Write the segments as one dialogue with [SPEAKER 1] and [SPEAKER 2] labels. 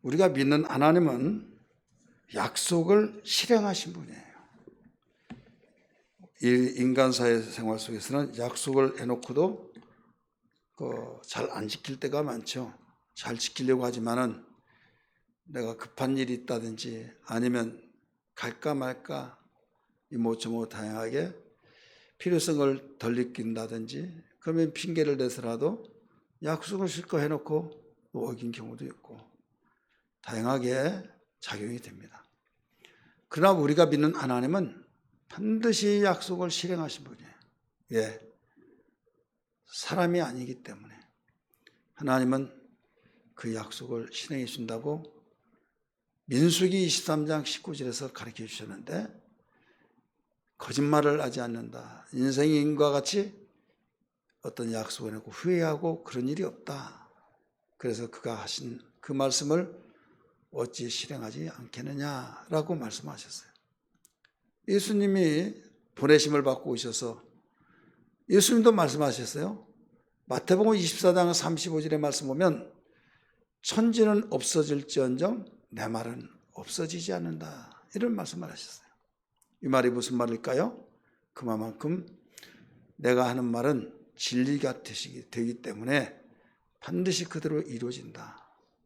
[SPEAKER 1] 우리가 믿는 하나님은 약속을 실행하신 분이에요. 이 인간 사회 생활 속에서는 약속을 해놓고도 잘 안 지킬 때가 많죠. 잘 지키려고 하지만은 내가 급한 일이 있다든지 아니면 갈까 말까 이모저모 다양하게 필요성을 덜 느낀다든지 그러면 핑계를 대서라도 약속을 실컷 해놓고 어긴 경우도 있고 다양하게 작용이 됩니다. 그러나 우리가 믿는 하나님은 반드시 약속을 실행하신 분이에요. 예, 사람이 아니기 때문에 하나님은 그 약속을 실행해 준다고 민수기 23장 19절에서 가르쳐 주셨는데 거짓말을 하지 않는다. 인생이 인과 같이 어떤 약속을 해놓고 후회하고 그런 일이 없다. 그래서 그가 하신 그 말씀을 어찌 실행하지 않겠느냐라고 말씀하셨어요. 예수님이 보내심을 받고 오셔서 예수님도 말씀하셨어요. 마태복음 24장 35절의 말씀 보면 천지는 없어질지언정 내 말은 없어지지 않는다. 이런 말씀을 하셨어요. 이 말이 무슨 말일까요? 그만큼 내가 하는 말은 진리가 되기 때문에 반드시 그대로 이루어진다.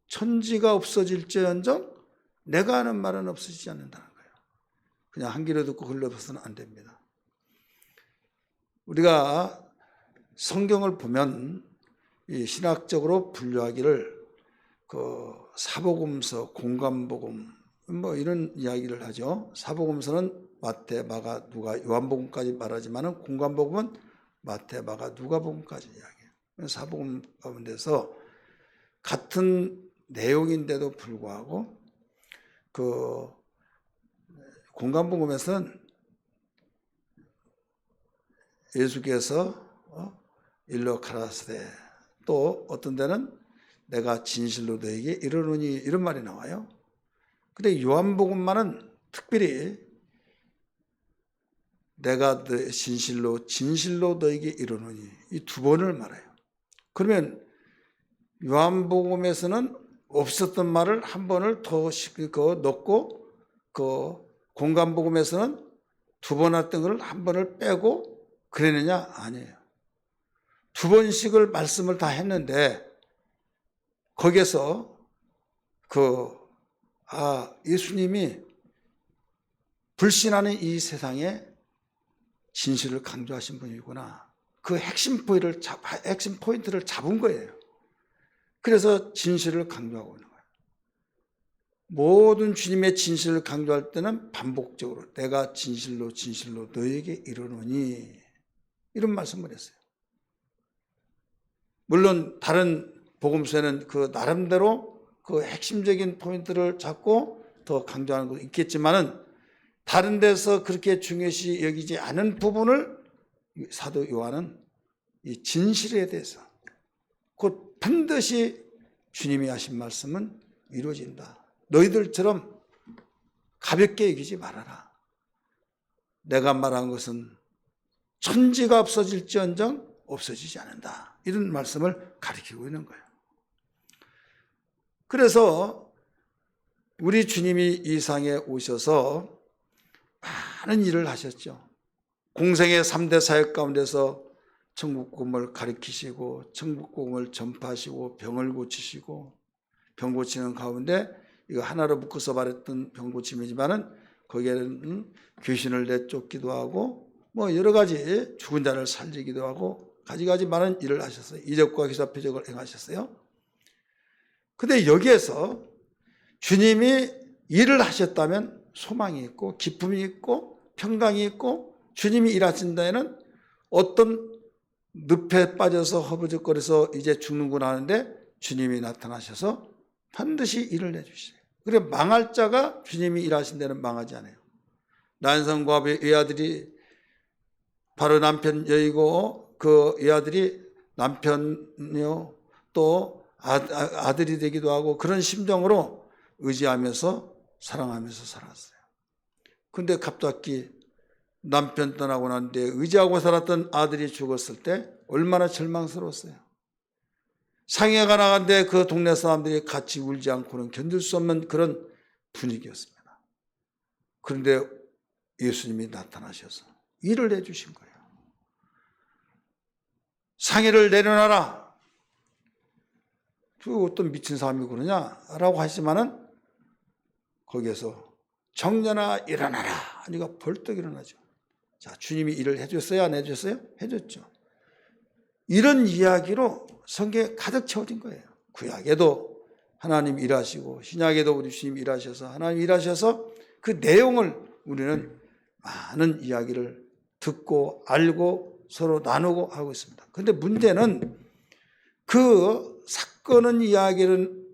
[SPEAKER 1] 천지가 없어질지언정 내가 하는 말은 없어지지 않는다는 거예요. 그냥 한 귀로 듣고 흘려서는 안 됩니다. 우리가 성경을 보면 이 신학적으로 분류하기를 사복음서, 공관복음 뭐 이런 이야기를 하죠. 사복음서는 마태, 마가, 누가, 요한복음까지 말하지만은 공관복음은 마태, 마가, 누가복음까지 이야기해요. 사복음 가운데서 같은 내용인데도 불구하고 공관복음에서는 예수께서 일러 가라사대 또 어떤 데는 내가 진실로 너에게 이르노니 이런 말이 나와요. 근데 요한복음만은 특별히 내가 진실로 너에게 이르노니 이 두 번을 말해요. 그러면 요한복음에서는 없었던 말을 한 번을 더 넣고 공관복음에서는 두 번 했던 걸 한 번을 빼고 그랬느냐? 아니에요. 두 번씩을 말씀을 다 했는데 거기에서 예수님이 불신하는 이 세상에 진실을 강조하신 분이구나. 그 핵심 포인트를 잡은 거예요. 그래서 진실을 강조하고 있는 거예요. 모든 주님의 진실을 강조할 때는 반복적으로 내가 진실로 너에게 이르노니 이런 말씀을 했어요. 물론 다른 복음서에는 그 나름대로 그 핵심적인 포인트를 잡고 더 강조하는 것도 있겠지만은 다른 데서 그렇게 중요시 여기지 않은 부분을 사도 요한은 이 진실에 대해서 곧 반드시 주님이 하신 말씀은 이루어진다. 너희들처럼 가볍게 여기지 말아라. 내가 말한 것은 천지가 없어질지언정 없어지지 않는다. 이런 말씀을 가리키고 있는 거예요. 그래서 우리 주님이 이 상에 오셔서 많은 일을 하셨죠. 공생의 3대 사역 가운데서 천국복음을 가르치시고 천국복음을 전파하시고 병을 고치시고 병 고치는 가운데 이거 하나로 묶어서 말했던 병 고침이지만은 거기에는 귀신을 내쫓기도 하고 뭐 여러 가지 죽은 자를 살리기도 하고 가지가지 많은 일을 하셨어요. 이적과 기사 표적을 행하셨어요. 근데 여기에서 주님이 일을 하셨다면 소망이 있고 기쁨이 있고 평강이 있고 주님이 일하신 데에는 어떤 늪에 빠져서 허브적거려서 이제 죽는구나 하는데 주님이 나타나셔서 반드시 일을 내주시죠. 그래 망할 자가 주님이 일하신 데는 망하지 않아요. 난성과부의 외아들이 바로 남편 여이고 그 외아들이 남편이요 또 아들이 되기도 하고 그런 심정으로 의지하면서 사랑하면서 살았어요. 근데 갑자기 남편 떠나고 난데 의지하고 살았던 아들이 죽었을 때 얼마나 절망스러웠어요. 상해가 나간데 그 동네 사람들이 같이 울지 않고는 견딜 수 없는 그런 분위기였습니다. 그런데 예수님이 나타나셔서 일을 해주신 거예요. 상해를 내려놔라. 그 어떤 미친 사람이 그러냐라고 하시지만은 거기에서 정년아 일어나라 하니까 벌떡 일어나죠. 자, 주님이 일을 해줬어요? 안 해줬어요? 해줬죠. 이런 이야기로 성경에 가득 채워진 거예요. 구약에도 하나님 일하시고 신약에도 우리 주님 일하셔서 하나님 일하셔서 그 내용을 우리는 많은 이야기를 듣고 알고 서로 나누고 하고 있습니다. 그런데 문제는 그 사건은 이야기를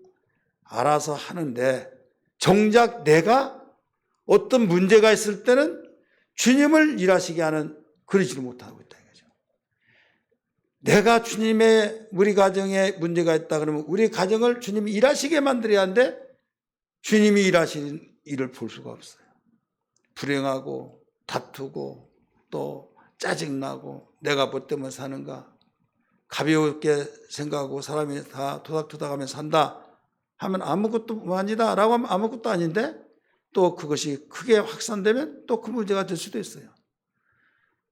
[SPEAKER 1] 알아서 하는데 정작 내가 어떤 문제가 있을 때는 주님을 일하시게 하는 그러지를 못하고 있다 이거죠. 내가 주님의 우리 가정에 문제가 있다 그러면 우리 가정을 주님이 일하시게 만들어야 하는데 주님이 일하시는 일을 볼 수가 없어요. 불행하고 다투고 또 짜증나고 내가 뭐 때문에 사는가 가볍게 생각하고 사람이 다 토닥토닥하며 산다 하면 아무것도 아니다 라고 하면 아무것도 아닌데 또 그것이 크게 확산되면 또 그 문제가 될 수도 있어요.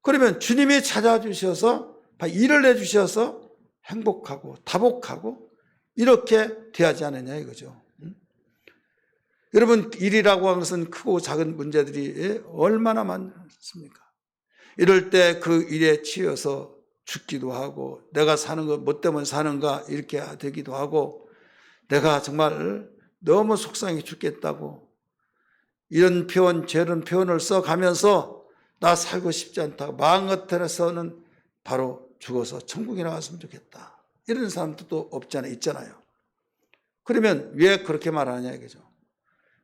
[SPEAKER 1] 그러면 주님이 찾아주셔서 일을 해주셔서 행복하고 다복하고 이렇게 돼야지 않느냐 이거죠. 여러분 일이라고 하는 것은 크고 작은 문제들이 얼마나 많습니까? 이럴 때 그 일에 치여서 죽기도 하고 내가 사는 거 뭐 때문에 사는가 이렇게 되기도 하고 내가 정말 너무 속상해 죽겠다고 이런 표현 저런 표현을 써가면서 나 살고 싶지 않다고 마음 같아서는 바로 죽어서 천국에 나갔으면 좋겠다 이런 사람도 또 없지 않아 있잖아요. 그러면 왜 그렇게 말하냐 이거죠.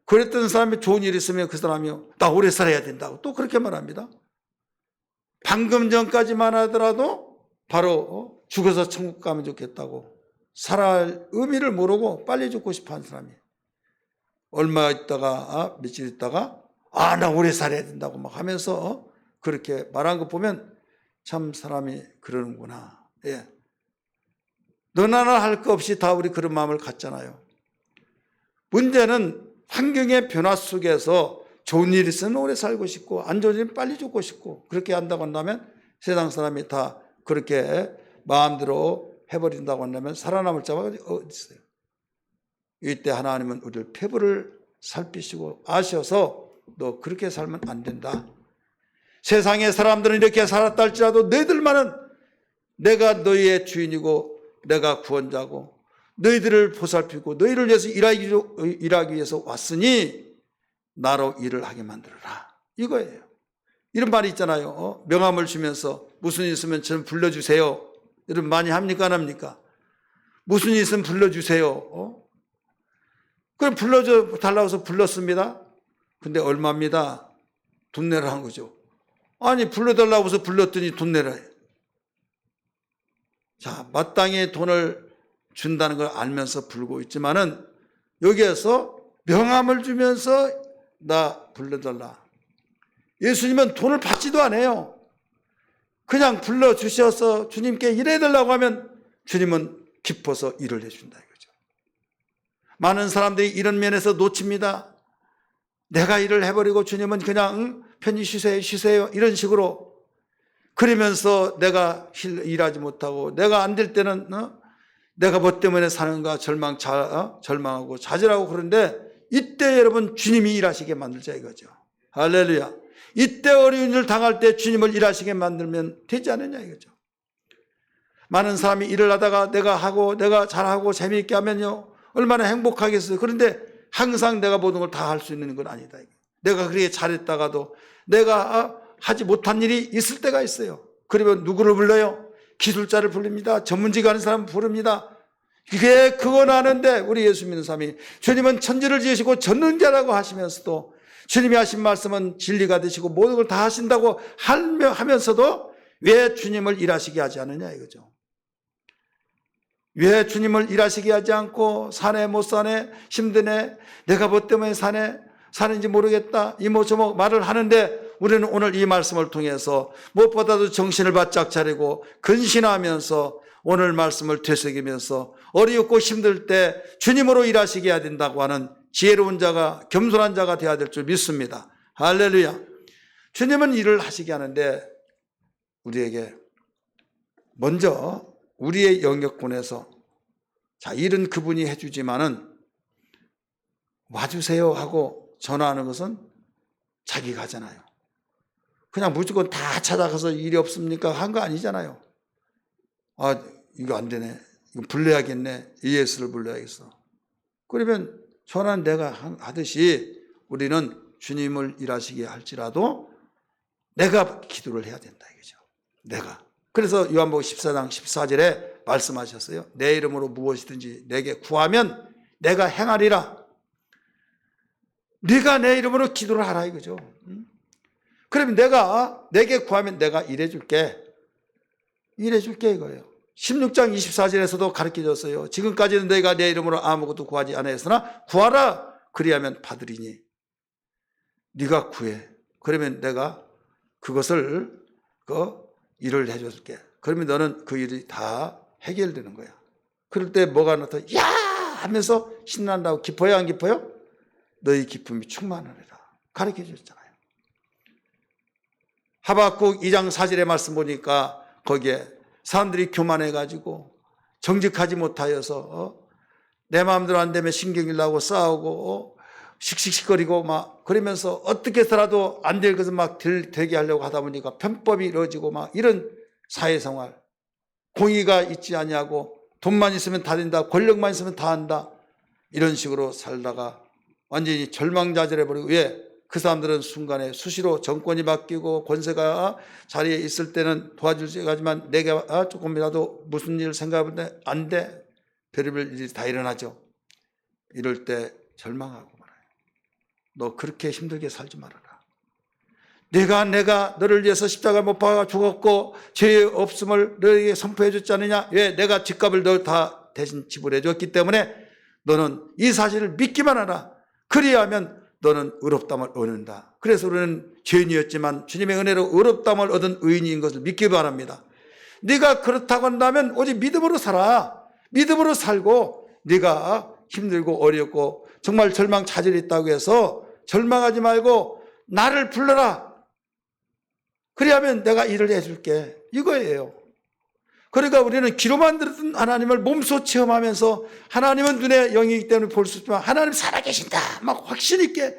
[SPEAKER 1] 그랬던 사람이 좋은 일이 있으면 그 사람이 나 오래 살아야 된다고 또 그렇게 말합니다. 방금 전까지만 하더라도 바로 죽어서 천국 가면 좋겠다고 살아갈 의미를 모르고 빨리 죽고 싶어 하는 사람이 얼마 있다가 며칠 있다가 나 오래 살아야 된다고 막 하면서 그렇게 말한 거 보면 참 사람이 그러는구나. 예. 너나 나나 할 거 없이 다 우리 그런 마음을 갖잖아요. 문제는 환경의 변화 속에서 좋은 일이 있으면 오래 살고 싶고 안 좋은 일은 빨리 죽고 싶고 그렇게 한다고 한다면 세상 사람이 다 그렇게 마음대로 해버린다고 한다면 살아남을 자가 어디 있어요? 이때 하나님은 우리를 폐부를 살피시고 아셔서 너 그렇게 살면 안 된다. 세상의 사람들은 이렇게 살았다 할지라도 너희들만은 내가 너희의 주인이고 내가 구원자고 너희들을 보살피고 너희를 위해서 일하기 위해서 왔으니 나로 일을 하게 만들어라 이거예요. 이런 말이 있잖아요. 명함을 주면서 무슨 일 있으면 저는 불러주세요. 여러분 많이 합니까 안 합니까? 무슨 일 있으면 불러주세요. 그럼 불러줘 달라고 해서 불렀습니다. 근데 얼마입니다. 돈 내라 한 거죠. 아니 불러달라고 해서 불렀더니 돈 내라. 자, 마땅히 돈을 준다는 걸 알면서 불고 있지만은 여기에서 명함을 주면서 나 불러달라. 예수님은 돈을 받지도 않아요. 그냥 불러주셔서 주님께 일해달라고 하면 주님은 기뻐서 일을 해준다 이거죠. 많은 사람들이 이런 면에서 놓칩니다. 내가 일을 해버리고 주님은 그냥 편히 쉬세요 이런 식으로 그러면서 내가 일하지 못하고 내가 안 될 때는 내가 뭐 때문에 사는가 절망하고 좌절하고 그런데 이때 여러분 주님이 일하시게 만들자 이거죠. 할렐루야. 이때 어려운 일을 당할 때 주님을 일하시게 만들면 되지 않느냐 이거죠. 많은 사람이 일을 하다가 내가 하고 내가 잘하고 재미있게 하면요 얼마나 행복하겠어요. 그런데 항상 내가 모든 걸 다 할 수 있는 건 아니다. 내가 그렇게 잘했다가도 내가 하지 못한 일이 있을 때가 있어요. 그러면 누구를 불러요? 기술자를 부릅니다. 전문직 하는 사람 부릅니다. 그건 아는데 우리 예수 믿는 사람이 주님은 천지를 지으시고 전능자라고 하시면서도 주님이 하신 말씀은 진리가 되시고 모든 걸 다 하신다고 하면서도 왜 주님을 일하시게 하지 않느냐 이거죠. 왜 주님을 일하시게 하지 않고 사네 못 사네 힘드네 내가 뭐 때문에 사는지 모르겠다 이모저모 말을 하는데 우리는 오늘 이 말씀을 통해서 무엇보다도 정신을 바짝 차리고 근신하면서 오늘 말씀을 되새기면서 어렵고 힘들 때 주님으로 일하시게 해야 된다고 하는 지혜로운 자가, 겸손한 자가 되어야 될 줄 믿습니다. 할렐루야. 주님은 일을 하시게 하는데 우리에게 먼저 우리의 영역군에서 자, 일은 그분이 해주지만은 와주세요 하고 전화하는 것은 자기가 하잖아요. 그냥 무조건 다 찾아가서 일이 없습니까? 한 거 아니잖아요. 아, 이거 안 되네. 이거 불러야겠네. 예수를 불러야겠어. 그러면 전화는 내가 하듯이 우리는 주님을 일하시게 할지라도 내가 기도를 해야 된다 이거죠. 내가. 그래서 요한복음 14장 14절에 말씀하셨어요. 내 이름으로 무엇이든지 내게 구하면 내가 행하리라. 네가 내 이름으로 기도를 하라 이거죠. 그러면 내게 구하면 내가 일해줄게. 일해줄게 이거예요. 16장 24절에서도 가르쳐줬어요. 지금까지는 너희가 내 이름으로 아무것도 구하지 않았으나 구하라. 그리하면 받으리니. 네가 구해. 그러면 내가 그것을 일을 해줄게. 그러면 너는 그 일이 다 해결되는 거야. 그럴 때 뭐가 나타나? 야! 하면서 신난다고 기뻐요 안 기뻐요? 너희 기쁨이 충만하리라. 가르쳐 줬잖아요. 하박국 2장 4절의 말씀 보니까 거기에 사람들이 교만해가지고 정직하지 못하여서 내 마음대로 안 되면 신경질 나고 싸우고 씩씩거리고 막 그러면서 어떻게 해서라도 안 될 것을 막 되게 하려고 하다 보니까 편법이 이루어지고 막 이런 사회생활, 공의가 있지 아니하고 돈만 있으면 다 된다, 권력만 있으면 다 한다 이런 식으로 살다가 완전히 절망자절해버리고 왜? 그 사람들은 순간에 수시로 정권이 바뀌고 권세가 자리에 있을 때는 도와줄 수 있지만 내가 조금이라도 무슨 일을 생각하는데 안 돼. 별의별 일이 다 일어나죠. 이럴 때 절망하고 말아요. 너 그렇게 힘들게 살지 말아라. 내가 너를 위해서 십자가 못 박아 죽었고 죄 없음을 너에게 선포해 줬지 않느냐. 왜? 내가 집값을 너 다 대신 지불해 줬기 때문에 너는 이 사실을 믿기만 하라. 그리하면 너는 의롭다함을 얻는다. 그래서 우리는 죄인이었지만 주님의 은혜로 의롭다함을 얻은 의인인 것을 믿기 바랍니다. 네가 그렇다고 한다면 오직 믿음으로 살아. 믿음으로 살고 네가 힘들고 어렵고 정말 절망 차질이 있다고 해서 절망하지 말고 나를 불러라. 그리하면 내가 일을 해줄게. 이거예요. 그러니까 우리는 귀로만 들었던 하나님을 몸소 체험하면서 하나님은 눈의 영이기 때문에 볼 수 있지만 하나님 살아계신다 막 확신 있게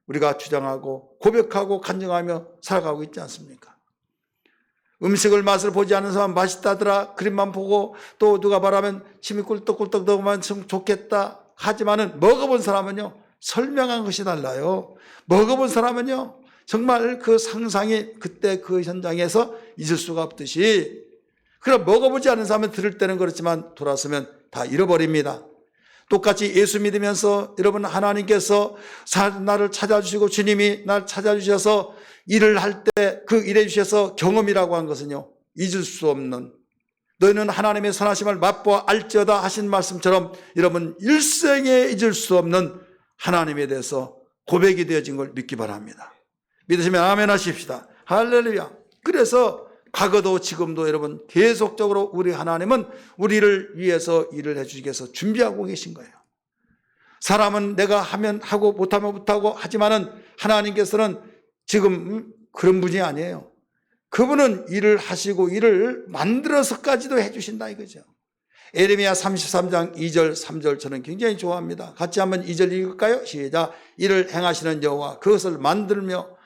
[SPEAKER 1] 우리가 주장하고 고백하고 간증하며 살아가고 있지 않습니까? 음식을 맛을 보지 않는 사람 맛있다더라 그림만 보고 또 누가 말하면 침이 꿀떡꿀떡 넣으면 좋겠다 하지만은 먹어본 사람은요 설명한 것이 달라요. 먹어본 사람은요 정말 그 상상이 그때 그 현장에서 잊을 수가 없듯이 그럼 먹어보지 않은 사람은 들을 때는 그렇지만 돌아서면 다 잃어버립니다. 똑같이 예수 믿으면서 여러분 하나님께서 나를 찾아주시고 주님이 날 찾아주셔서 일을 할 때 그 일해 주셔서 경험이라고 한 것은요 잊을 수 없는 너희는 하나님의 선하심을 맛보아 알지어다 하신 말씀처럼 여러분 일생에 잊을 수 없는 하나님에 대해서 고백이 되어진 걸 믿기 바랍니다. 믿으시면 아멘 하십시다. 할렐루야. 그래서 과거도 지금도 여러분 계속적으로 우리 하나님은 우리를 위해서 일을 해주시기 위해서 준비하고 계신 거예요. 사람은 내가 하면 하고 못하면 못하고 하지만은 하나님께서는 지금 그런 분이 아니에요. 그분은 일을 하시고 일을 만들어서까지도 해주신다 이거죠. 에레미야 33장 2절 3절 저는 굉장히 좋아합니다. 같이 한번 2절 읽을까요? 시작. 일을 행하시는 여호와 그것을 만들어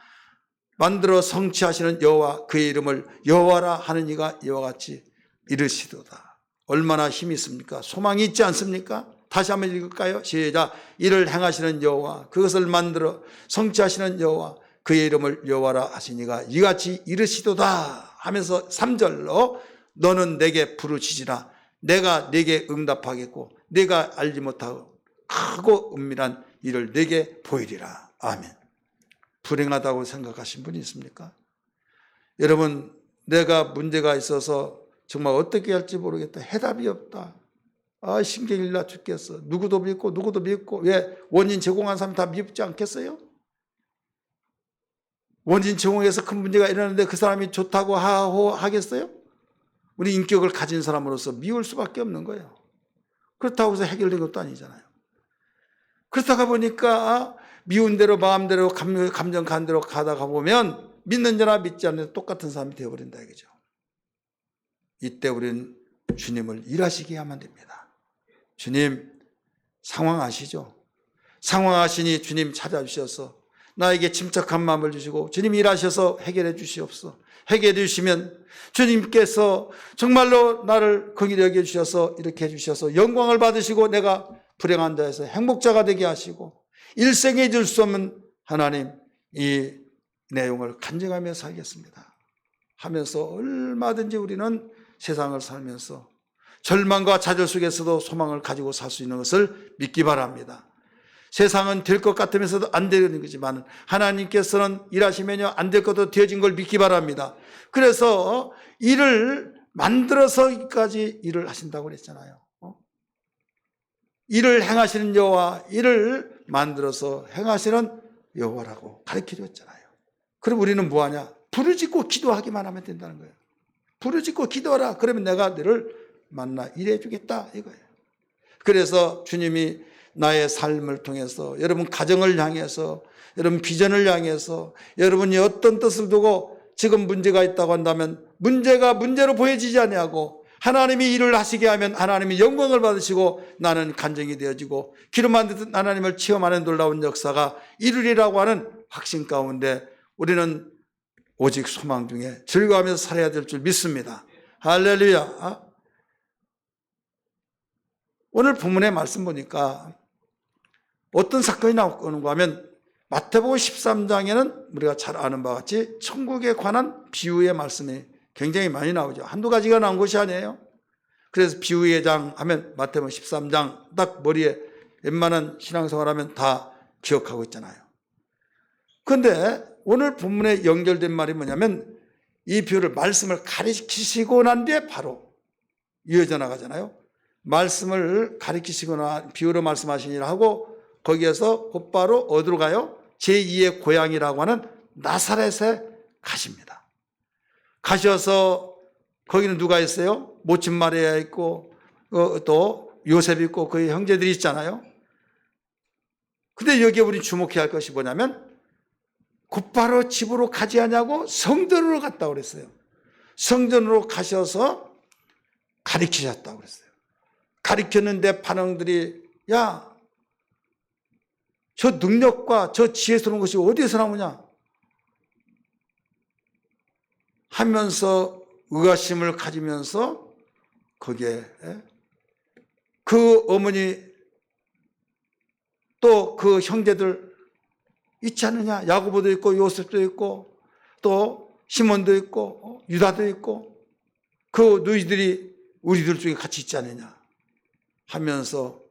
[SPEAKER 1] 성취하시는 여호와 그의 이름을 여호와라 하는 이가 이와 같이 이르시도다. 얼마나 힘이 있습니까? 소망이 있지 않습니까? 다시 한번 읽을까요? 시작. 이를 행하시는 여호와 그것을 만들어 성취하시는 여호와 그의 이름을 여호와라 하시니가 이같이 이르시도다 하면서 3절로 너는 내게 부르짖으라 내가 내게 응답하겠고 내가 알지 못하고 크고 은밀한 일을 내게 보이리라. 아멘. 불행하다고 생각하신 분이 있습니까? 여러분 내가 문제가 있어서 정말 어떻게 할지 모르겠다. 해답이 없다. 신경이 나 죽겠어. 누구도 믿고 왜? 원인 제공한 사람 다 믿지 않겠어요? 원인 제공해서 큰 문제가 일어나는데 그 사람이 좋다고 하겠어요? 우리 인격을 가진 사람으로서 미울 수밖에 없는 거예요. 그렇다고 해서 해결된 것도 아니잖아요. 그렇다가 보니까 미운 대로 마음대로 감정 간 대로 가다가 보면 믿는 자나 믿지 않는 자 똑같은 사람이 되어버린다 이거죠. 이때 우리는 주님을 일하시게 하면 됩니다. 주님 상황 아시죠? 상황 아시니 주님 찾아주셔서 나에게 침착한 마음을 주시고 주님 일하셔서 해결해 주시옵소서. 해결해 주시면 주님께서 정말로 나를 긍휼히 여겨 주셔서 이렇게 해 주셔서 영광을 받으시고 내가 불행한 자에서 행복자가 되게 하시고 일생에 잊을 수 없는 하나님 이 내용을 간증하며 살겠습니다 하면서 얼마든지 우리는 세상을 살면서 절망과 좌절 속에서도 소망을 가지고 살 수 있는 것을 믿기 바랍니다. 세상은 될 것 같으면서도 안 되는 거지만 하나님께서는 일하시면요 안 될 것도 되어진 걸 믿기 바랍니다. 그래서 일을 만들어서까지 일을 하신다고 그랬잖아요. 일을 행하시는 여호와, 일을 만들어서 행하시는 여호와라고 가르쳐줬잖아요. 그럼 우리는 뭐하냐? 부르짖고 기도하기만 하면 된다는 거예요. 부르짖고 기도하라. 그러면 내가 너를 만나 일해주겠다 이거예요. 그래서 주님이 나의 삶을 통해서 여러분 가정을 향해서 여러분 비전을 향해서 여러분이 어떤 뜻을 두고 지금 문제가 있다고 한다면 문제가 문제로 보여지지 아니하고 하나님이 일을 하시게 하면 하나님이 영광을 받으시고 나는 간증이 되어지고 기름 만든 하나님을 체험하는 놀라운 역사가 이루리라고 하는 확신 가운데 우리는 오직 소망 중에 즐거워하면서 살아야 될 줄 믿습니다. 할렐루야. 오늘 본문의 말씀 보니까 어떤 사건이 나오는가 하면 마태복음 13장에는 우리가 잘 아는 바와 같이 천국에 관한 비유의 말씀이 굉장히 많이 나오죠. 한두 가지가 나온 것이 아니에요. 그래서 비유의 장 하면 마태복음 13장 딱 머리에 웬만한 신앙생활 하면 다 기억하고 있잖아요. 그런데 오늘 본문에 연결된 말이 뭐냐면 이 비유를 말씀을 가르치시고 난 뒤에 바로 이어져 나가잖아요. 말씀을 가르치시거나 비유로 말씀하시니라 하고 거기에서 곧바로 어디로 가요? 제2의 고향이라고 하는 나사렛에 가십니다. 가셔서 거기는 누가 있어요? 모친 마리아 있고 또 요셉 있고 그의 형제들이 있잖아요. 근데 여기에 우리 주목해야 할 것이 뭐냐면 곧바로 집으로 가지 않냐고 성전으로 갔다고 그랬어요. 성전으로 가셔서 가르치셨다고 그랬어요. 가르쳤는데 반응들이 야, 저 능력과 저 지혜스러운 것이 어디에서 나오냐 하면서 의아심을 가지면서 거기에 그 어머니 또 그 형제들 있지 않느냐. 야고보도 있고 요셉도 있고 또 시몬도 있고 유다도 있고 그 너희들이 우리들 중에 같이 있지 않느냐 하면서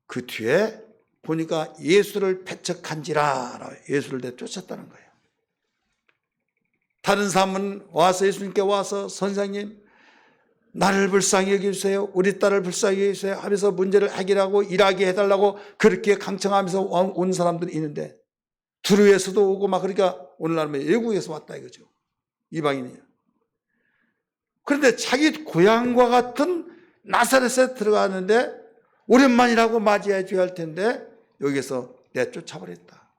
[SPEAKER 1] 그 뒤에 보니까 예수를 배척한지라 예수를 내쫓았다는 거예요. 다른 사람은 와서 예수님께 와서 선생님 나를 불쌍히 여겨주세요. 우리 딸을 불쌍히 여겨주세요 하면서 문제를 해결하고 일하게 해달라고 그렇게 강청하면서 온 사람들이 있는데 두루에서도 오고 막 그러니까 오늘날 외국에서 왔다 이거죠. 이방인이에요. 그런데 자기 고향과 같은 나사렛에 들어가는데 오랜만이라고 맞이해 줘야 할 텐데 여기서 내쫓아버렸다.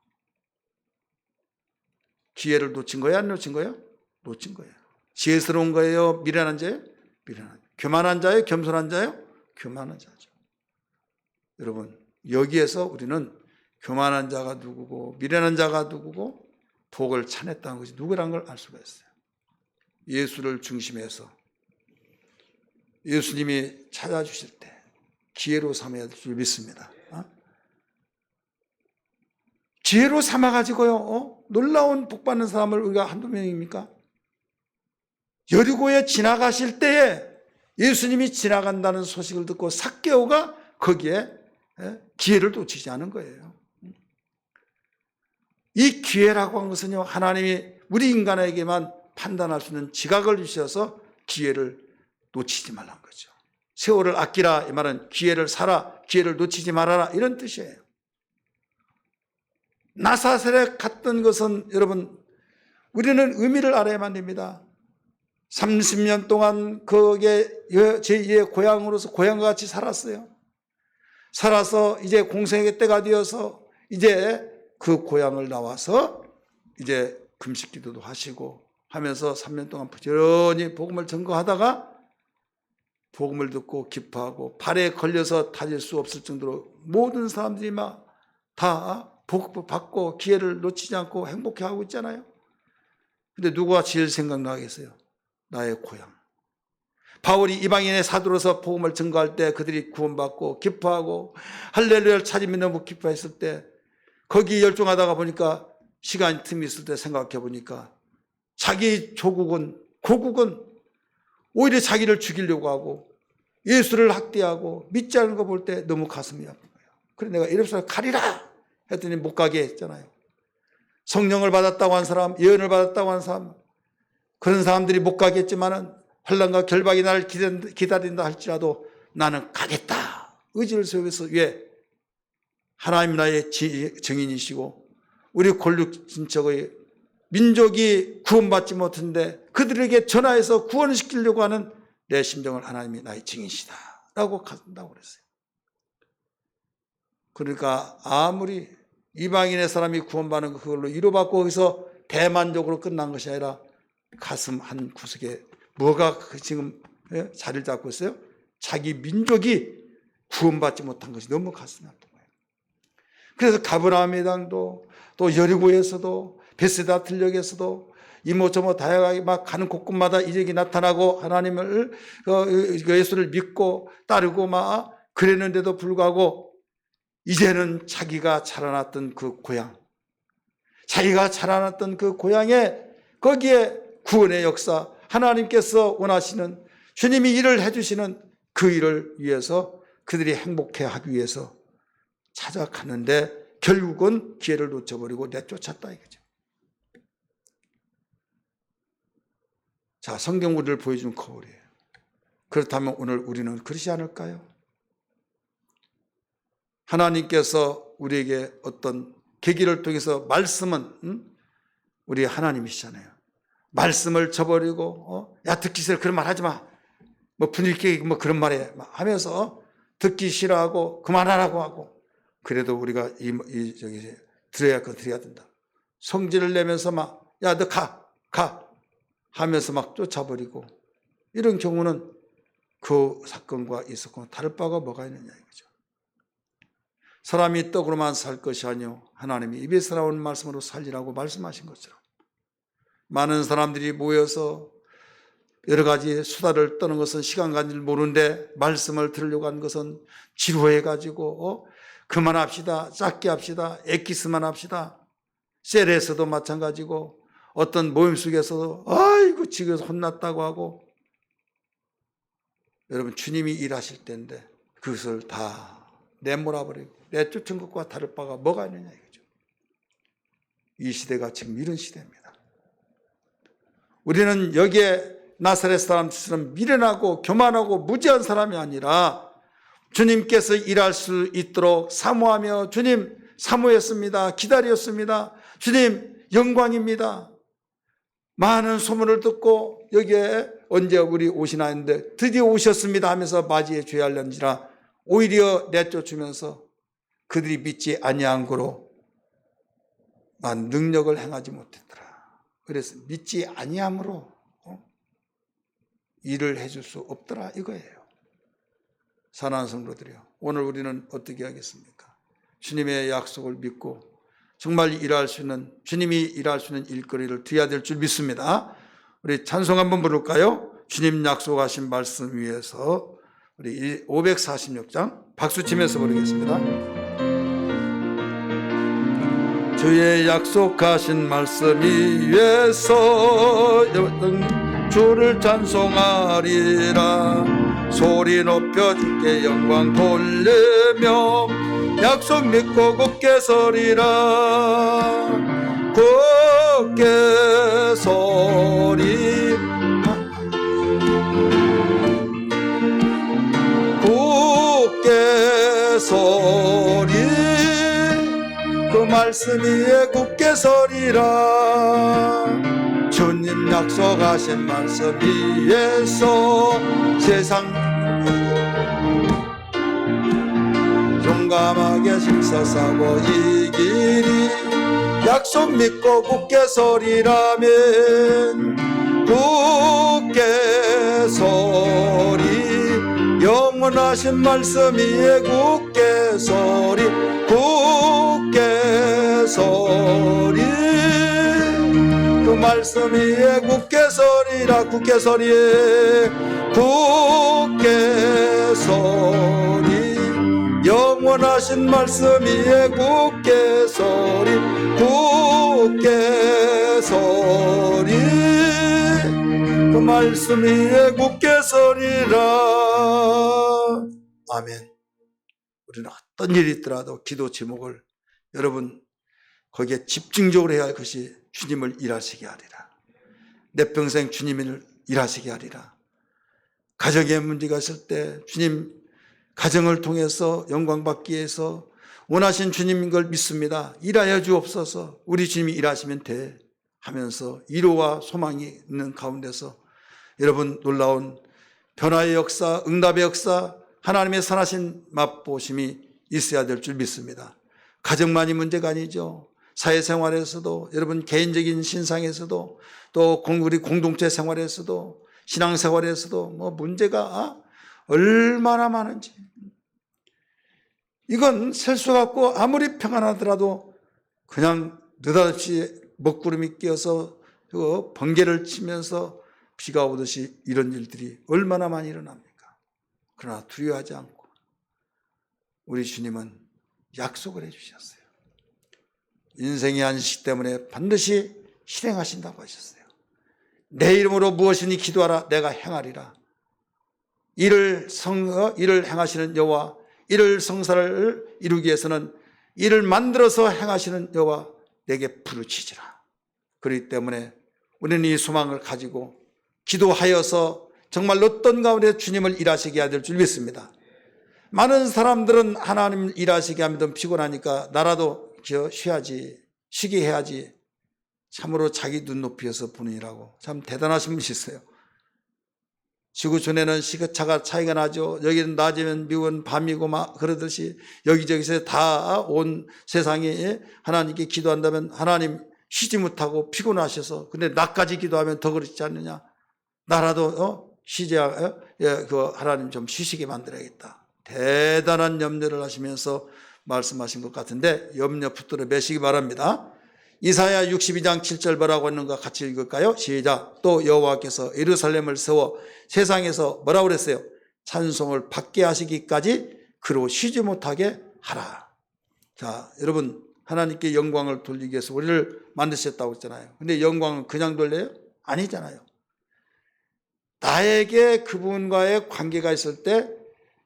[SPEAKER 1] 기회를 놓친 거예요? 안 놓친 거예요? 놓친 거예요. 지혜스러운 거예요? 미련한 자예요? 미련한. 교만한 자예요? 겸손한 자예요? 교만한 자죠. 여러분 여기에서 우리는 교만한 자가 누구고 미련한 자가 누구고 복을 차냈다는 것이 누구라는 걸 알 수가 있어요. 예수를 중심해서 예수님이 찾아주실 때 기회로 삼아야 될 줄 믿습니다. 기회로 삼아가지고요 놀라운 복받는 사람을 우리가 한두 명입니까? 여리고에 지나가실 때에 예수님이 지나간다는 소식을 듣고 삭개오가 거기에 기회를 놓치지 않은 거예요. 이 기회라고 한 것은요 하나님이 우리 인간에게만 판단할 수 있는 지각을 주셔서 기회를 놓치지 말라는 거죠. 세월을 아끼라 이 말은 기회를 사라, 기회를 놓치지 말아라 이런 뜻이에요. 나사렛에 갔던 것은 여러분 우리는 의미를 알아야만 됩니다. 30년 동안 그게 제2의 고향으로서 고향과 같이 살았어요. 살아서 이제 공생의 때가 되어서 이제 그 고향을 나와서 이제 금식 기도도 하시고 하면서 3년 동안 부지런히 복음을 전거하다가 복음을 듣고 기뻐하고 발에 걸려서 다닐 수 없을 정도로 모든 사람들이 막 다 복을 받고 기회를 놓치지 않고 행복해하고 있잖아요. 근데 누가 제일 생각나겠어요? 나의 고향. 바울이 이방인의 사도로서 복음을 전거할 때 그들이 구원받고 기뻐하고 할렐루야를 차리며 너무 기뻐했을 때 거기 열중하다가 보니까 시간 틈이 있을 때 생각해 보니까 자기 조국은 고국은 오히려 자기를 죽이려고 하고 예수를 학대하고 믿지 않은 거 볼 때 너무 가슴이 아픈 거예요. 그래 내가 예루살렘 가리라 했더니 못 가게 했잖아요. 성령을 받았다고 한 사람, 예언을 받았다고 한 사람, 그런 사람들이 못 가겠지만은 환난과 결박이 나를 기다린다 할지라도 나는 가겠다. 의지를 세우면서 왜? 하나님 나의 증인이시고 우리 골육 진척의 민족이 구원받지 못했는데 그들에게 전하여서 구원시키려고 하는 내 심정을 하나님이 나의 증인이시다 라고 간다고 그랬어요. 그러니까 아무리 이방인의 사람이 구원받는 거 그걸로 위로받고 거기서 대만족으로 끝난 것이 아니라 가슴 한 구석에 뭐가 지금 자리를 잡고 있어요? 자기 민족이 구원받지 못한 것이 너무 가슴이 아픈 거예요. 그래서 가브라함의 당도 또 여리고에서도 베세다 들녘에서도 이모저모 다양하게 막 가는 곳곳마다 이적이 나타나고 하나님을 예수를 믿고 따르고 막 그랬는데도 불구하고 이제는 자기가 자라났던 그 고향, 자기가 자라났던 그 고향에 거기에 구원의 역사, 하나님께서 원하시는 주님이 일을 해주시는 그 일을 위해서 그들이 행복해하기 위해서 찾아가는데 결국은 기회를 놓쳐버리고 내쫓았다 이거죠. 자, 성경 우리를 보여준 거울이에요. 그렇다면 오늘 우리는 그렇지 않을까요? 하나님께서 우리에게 어떤 계기를 통해서 말씀은 우리 하나님이시잖아요. 말씀을 저버리고 야 듣기 싫어 그런 말 하지 마. 뭐 분위기 뭐 그런 말에 하면서 듣기 싫어하고 그만하라고 하고 그래도 우리가 저기 들어야 된다. 성질을 내면서 막 야 너 가 하면서 막 쫓아버리고 이런 경우는 그 사건과 이 사건과 다를 바가 뭐가 있느냐 이거죠. 사람이 떡으로만 살 것이 아니요 하나님이 입에서 나오는 말씀으로 살리라고 말씀하신 것처럼 많은 사람들이 모여서 여러 가지 수다를 떠는 것은 시간 가는 줄 모르는데 말씀을 들으려고 하는 것은 지루해가지고 그만합시다, 짧게 합시다, 엑기스만 합시다. 셀에서도 마찬가지고 어떤 모임 속에서도 아이고 지금 혼났다고 하고 여러분 주님이 일하실 때인데 그것을 다 내몰아버리고 내쫓은 것과 다를 바가 뭐가 있느냐 이거죠. 이 시대가 지금 이런 시대입니다. 우리는 여기에 나사렛 사람처럼 미련하고 교만하고 무지한 사람이 아니라 주님께서 일할 수 있도록 사모하며 주님 사모했습니다. 기다렸습니다. 주님 영광입니다. 많은 소문을 듣고 여기에 언제 우리 오시나 했는데 드디어 오셨습니다 하면서 맞이해 줘야 할는지라 오히려 내쫓으면서 그들이 믿지 아니한 거로 난 능력을 행하지 못했더라. 그래서 믿지 아니함으로 일을 해줄 수 없더라 이거예요. 사랑하는 성도들이요, 오늘 우리는 어떻게 하겠습니까? 주님의 약속을 믿고 정말 일할 수 있는 주님이 일할 수 있는 일거리를 드려야 될 줄 믿습니다. 우리 찬송 한번 부를까요? 주님 약속하신 말씀 위해서 우리 546장 박수 치면서 부르겠습니다. 주의 약속하신 말씀 위에서 주를 찬송하리라. 소리 높여 주께 영광 돌리며 약속 믿고 굳게 서리라. 굳게 서리 굳게 서리 그 말씀 위에 굳게 서리라. 주님 약속하신 말씀 위에서 세상 용감하게 힘써싸고 이기리. 약속 믿고 굳게 서리라면 굳게 서리. 영원하신 말씀 위에 굳게 서리. 굳게 서리. 그 말씀 위에 굳게 서리라. 굳게 서리. 굳게 서리. 영원하신 말씀 위에 굳게 서리. 굳게 서리. 그 말씀 위에 굳게 서리라. 아멘. 우리는 어떤 일이 있더라도 기도 제목을 여러분 거기에 집중적으로 해야 할 것이 주님을 일하시게 하리라. 내 평생 주님을 일하시게 하리라. 가정에 문제가 있을 때 주님 가정을 통해서 영광 받기 위해서 원하신 주님인 걸 믿습니다. 일하여 주옵소서. 우리 주님이 일하시면 돼 하면서 위로와 소망이 있는 가운데서 여러분 놀라운 변화의 역사, 응답의 역사, 하나님의 선하신 맛보심이 있어야 될 줄 믿습니다. 가정만이 문제가 아니죠. 사회생활에서도 여러분 개인적인 신상에서도 또 우리 공동체 생활에서도 신앙생활에서도 뭐 문제가 얼마나 많은지 이건 셀 수 없고 아무리 평안하더라도 그냥 느닷없이 먹구름이 끼어서 번개를 치면서 비가 오듯이 이런 일들이 얼마나 많이 일어납니까? 그러나 두려워하지 않고 우리 주님은 약속을 해주셨어요. 인생의 안식 때문에 반드시 실행하신다고 하셨어요. 내 이름으로 무엇이니 기도하라 내가 행하리라. 이를 행하시는 여호와, 이를 성사를 이루기 위해서는 이를 만들어서 행하시는 여호와 내게 부르짖으라. 그렇기 때문에 우리는 이 소망을 가지고 기도하여서 정말 어떤 가운데 주님을 일하시게 해야 될 줄 믿습니다. 많은 사람들은 하나님 일하시게 하면 피곤하니까 나라도 쉬어야지, 쉬게 해야지. 참으로 자기 눈높이에서 보느니라고 참 대단하신 분이 있어요. 지구촌에는 시차가 차이가 나죠. 여기는 낮이면 미국은 밤이고 막 그러듯이 여기저기서 다 온 세상에 하나님께 기도한다면 하나님 쉬지 못하고 피곤하셔서 근데 낮까지 기도하면 더 그렇지 않느냐. 나라도 그 하나님 좀 쉬시게 만들어야겠다. 대단한 염려를 하시면서 말씀하신 것 같은데 염려 붙들어 매시기 바랍니다. 이사야 62장 7절 뭐라고 했는가 같이 읽을까요? 시작. 또 여호와께서 예루살렘을 세워 세상에서 뭐라고 그랬어요? 찬송을 받게 하시기까지 그로 쉬지 못하게 하라. 자, 여러분 하나님께 영광을 돌리기 위해서 우리를 만드셨다고 했잖아요. 근데 영광은 그냥 돌려요? 아니잖아요. 나에게 그분과의 관계가 있을 때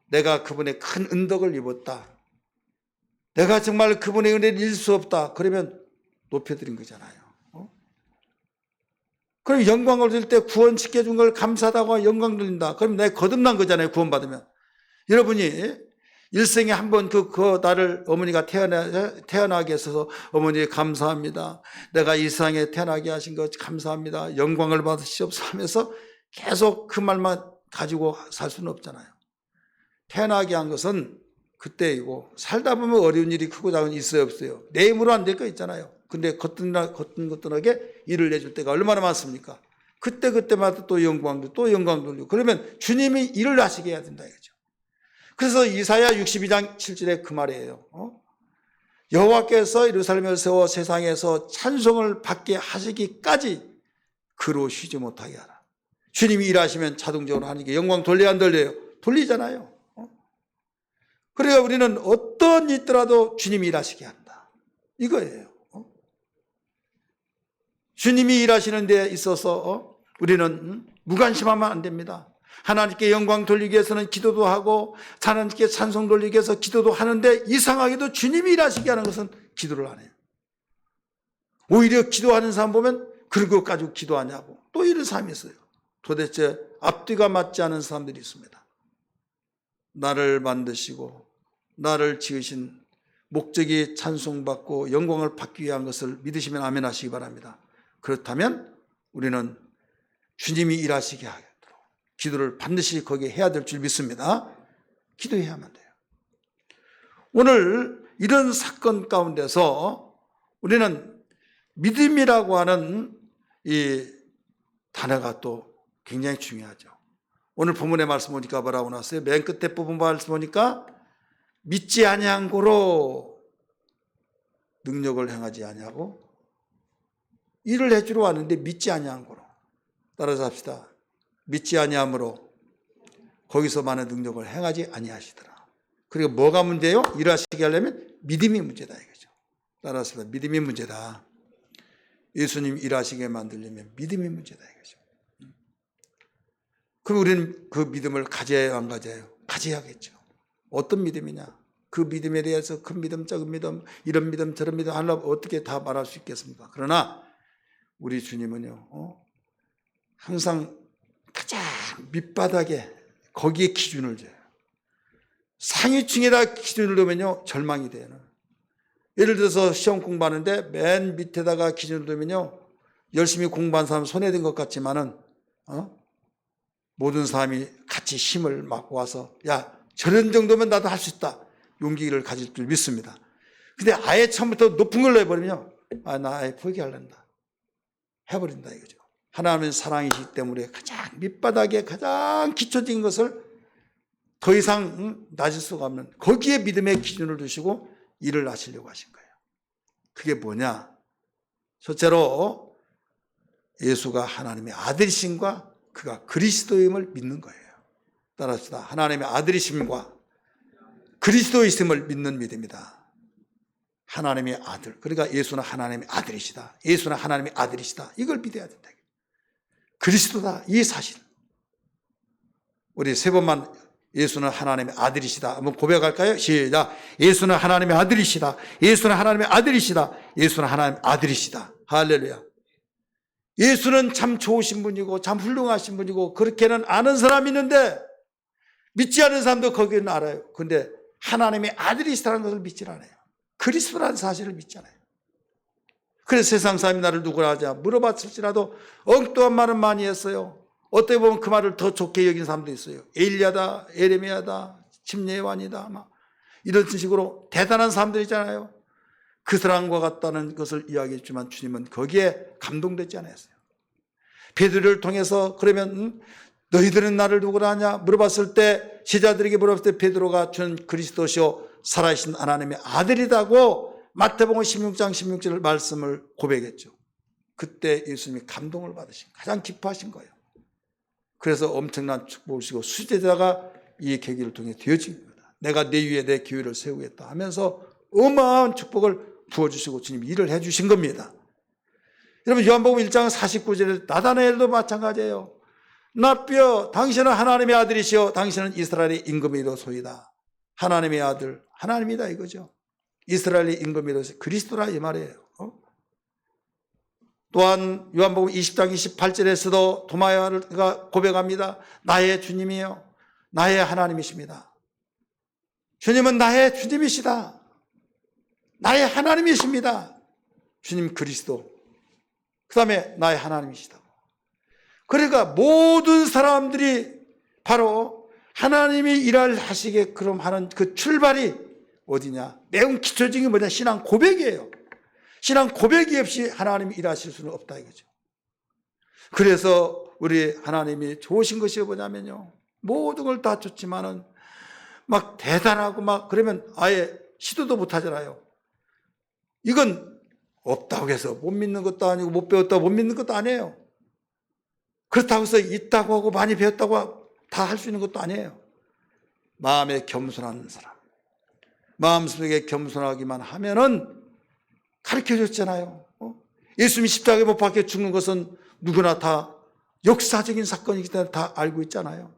[SPEAKER 1] 내가 그분의 큰 은덕을 입었다. 내가 정말 그분의 은혜를 잃을 수 없다. 그러면 높여드린 거잖아요. 그럼 영광을 드릴 때 구원 지켜준 걸 감사하다고 영광 돌린다. 그럼 내가 거듭난 거잖아요. 구원받으면. 여러분이 일생에 한 번 나를 어머니가 태어나게 해서 어머니 감사합니다. 내가 이 세상에 태어나게 하신 것 감사합니다. 영광을 받으시옵소서 하면서 계속 그 말만 가지고 살 수는 없잖아요. 태어나게 한 것은 그때이고 살다 보면 어려운 일이 크고 작은 일이 있어요 없어요? 내 힘으로 안 될 거 있잖아요. 근데 거뜬하게 일을 내줄 때가 얼마나 많습니까? 그때마다 또 영광 돌리고 그러면 주님이 일을 하시게 해야 된다 이거죠. 그래서 이사야 62장 7절에 그 말이에요. 여호와께서 예루살렘을 세워 세상에서 찬송을 받게 하시기까지 그로 쉬지 못하게 하라. 주님이 일하시면 자동적으로 하니까 영광 돌려야 안 돌려요? 돌리잖아요. 그러니까 우리는 어떤 일이 있더라도 주님이 일하시게 한다. 이거예요. 주님이 일하시는 데 있어서 우리는 무관심하면 안 됩니다. 하나님께 영광 돌리기 위해서는 기도도 하고 하나님께 찬송 돌리기 위해서 기도도 하는데 이상하게도 주님이 일하시게 하는 것은 기도를 안 해요. 오히려 기도하는 사람 보면 그런 것 가지고 기도하냐고 또 이런 사람이 있어요. 도대체 앞뒤가 맞지 않은 사람들이 있습니다. 나를 만드시고 나를 지으신 목적이 찬송받고 영광을 받기 위한 것을 믿으시면 아멘 하시기 바랍니다. 그렇다면 우리는 주님이 일하시게 하도록 기도를 반드시 거기에 해야 될 줄 믿습니다. 기도해야만 돼요. 오늘 이런 사건 가운데서 우리는 믿음이라고 하는 이 단어가 또 굉장히 중요하죠. 오늘 본문의 말씀 보니까 뭐라고 나왔어요? 맨 끝에 부분 말씀 보니까 믿지 아니한 고로 능력을 행하지 아니하고 일을 해주러 왔는데 믿지 아니한 고로. 따라서 합시다. 믿지 아니함으로 거기서 많은 능력을 행하지 아니하시더라. 그리고 뭐가 문제예요? 일하시게 하려면 믿음이 문제다 이거죠. 따라서 합시다. 믿음이 문제다. 예수님 일하시게 만들려면 믿음이 문제다 이거죠. 그럼 우리는 그 믿음을 가져야 안 가져요? 가져야겠죠. 어떤 믿음이냐? 그 믿음에 대해서 큰 믿음, 작은 믿음, 이런 믿음, 저런 믿음 하려면 어떻게 다 말할 수 있겠습니까? 그러나 우리 주님은요, 항상 가장 밑바닥에 거기에 기준을 줘요. 상위층에다 기준을 두면요, 절망이 돼요. 예를 들어서 시험 공부하는데 맨 밑에다가 기준을 두면요, 열심히 공부한 사람 손에 든 것 같지만은, 모든 사람이 같이 힘을 막 와서, 야, 저런 정도면 나도 할 수 있다. 용기를 가질 줄 믿습니다. 근데 아예 처음부터 높은 걸로 해버리면, 나 아예 포기하려다. 해버린다 이거죠. 하나님은 사랑이시기 때문에 가장 밑바닥에 가장 기초적인 것을 더 이상 낮을 수가 없는 거기에 믿음의 기준을 두시고 일을 하시려고 하신 거예요. 그게 뭐냐? 첫째로 예수가 하나님의 아들이심과 그가 그리스도임을 믿는 거예요. 따라합시다. 하나님의 아들이심과 그리스도이심을 믿는 믿음이다. 하나님의 아들. 그러니까 예수는 하나님의 아들이시다. 예수는 하나님의 아들이시다. 이걸 믿어야 된다. 그리스도다. 이 사실. 우리 세 번만 예수는 하나님의 아들이시다. 한번 고백할까요? 시작. 예수는 하나님의 아들이시다. 예수는 하나님의 아들이시다. 예수는 하나님의 아들이시다. 할렐루야. 예수는 참 좋으신 분이고 참 훌륭하신 분이고 그렇게는 아는 사람이 있는데 믿지 않는 사람도 거기는 알아요. 근데 하나님의 아들이시다는 것을 믿지 않아요. 그리스도라는 사실을 믿지 않아요. 그래서 세상 사람이 나를 누구라 하자 물어봤을지라도 엉뚱한 말은 많이 했어요. 어떻게 보면 그 말을 더 좋게 여긴 사람도 있어요. 엘리야다, 에레미야다, 침례요한이다 막 이런 식으로 대단한 사람들 있잖아요. 그 사람과 같다는 것을 이야기했지만 주님은 거기에 감동되지 않았어요. 베드로를 통해서 그러면 너희들은 나를 누구라 하냐 물어봤을 때 제자들에게 물어봤을 때 베드로가 주는 그리스도시요 살아계신 하나님의 아들이라고 마태복음 16장 16절 말씀을 고백했죠. 그때 예수님이 감동을 받으신 가장 기뻐하신 거예요. 그래서 엄청난 축복을 주시고 수제자가 이 계기를 통해 되어진 겁니다. 내가 내 위에 내 교회를 세우겠다 하면서 어마어마한 축복을 부어주시고 주님 일을 해주신 겁니다. 여러분 요한복음 1장 49절에 나다나엘도 마찬가지예요. 나뼈 당신은 하나님의 아들이시오 당신은 이스라엘의 임금이로소이다. 하나님의 아들 하나님이다 이거죠. 이스라엘의 임금이로소 그리스도라 이 말이에요. 또한 요한복음 20장 28절에서도 도마가 고백합니다. 나의 주님이요 나의 하나님이십니다. 주님은 나의 주님이시다. 나의 하나님이십니다. 주님 그리스도 그 다음에 나의 하나님이시다. 그러니까 모든 사람들이 바로 하나님이 일을 하시게끔 하는 그 출발이 어디냐? 매우 기초적인 게 뭐냐? 신앙 고백이에요. 신앙 고백이 없이 하나님이 일하실 수는 없다 이거죠. 그래서 우리 하나님이 좋으신 것이 뭐냐면요. 모든 걸 다 좋지만은 막 대단하고 막 그러면 아예 시도도 못 하잖아요. 이건 없다고 해서 못 믿는 것도 아니고 못 배웠다고 못 믿는 것도 아니에요. 그렇다고 해서 있다고 하고 많이 배웠다고 다 할 수 있는 것도 아니에요. 마음에 겸손한 사람. 마음속에 겸손하기만 하면은 가르쳐 줬잖아요. 예수님이 십자가에 못 박혀 죽는 것은 누구나 다 역사적인 사건이기 때문에 다 알고 있잖아요.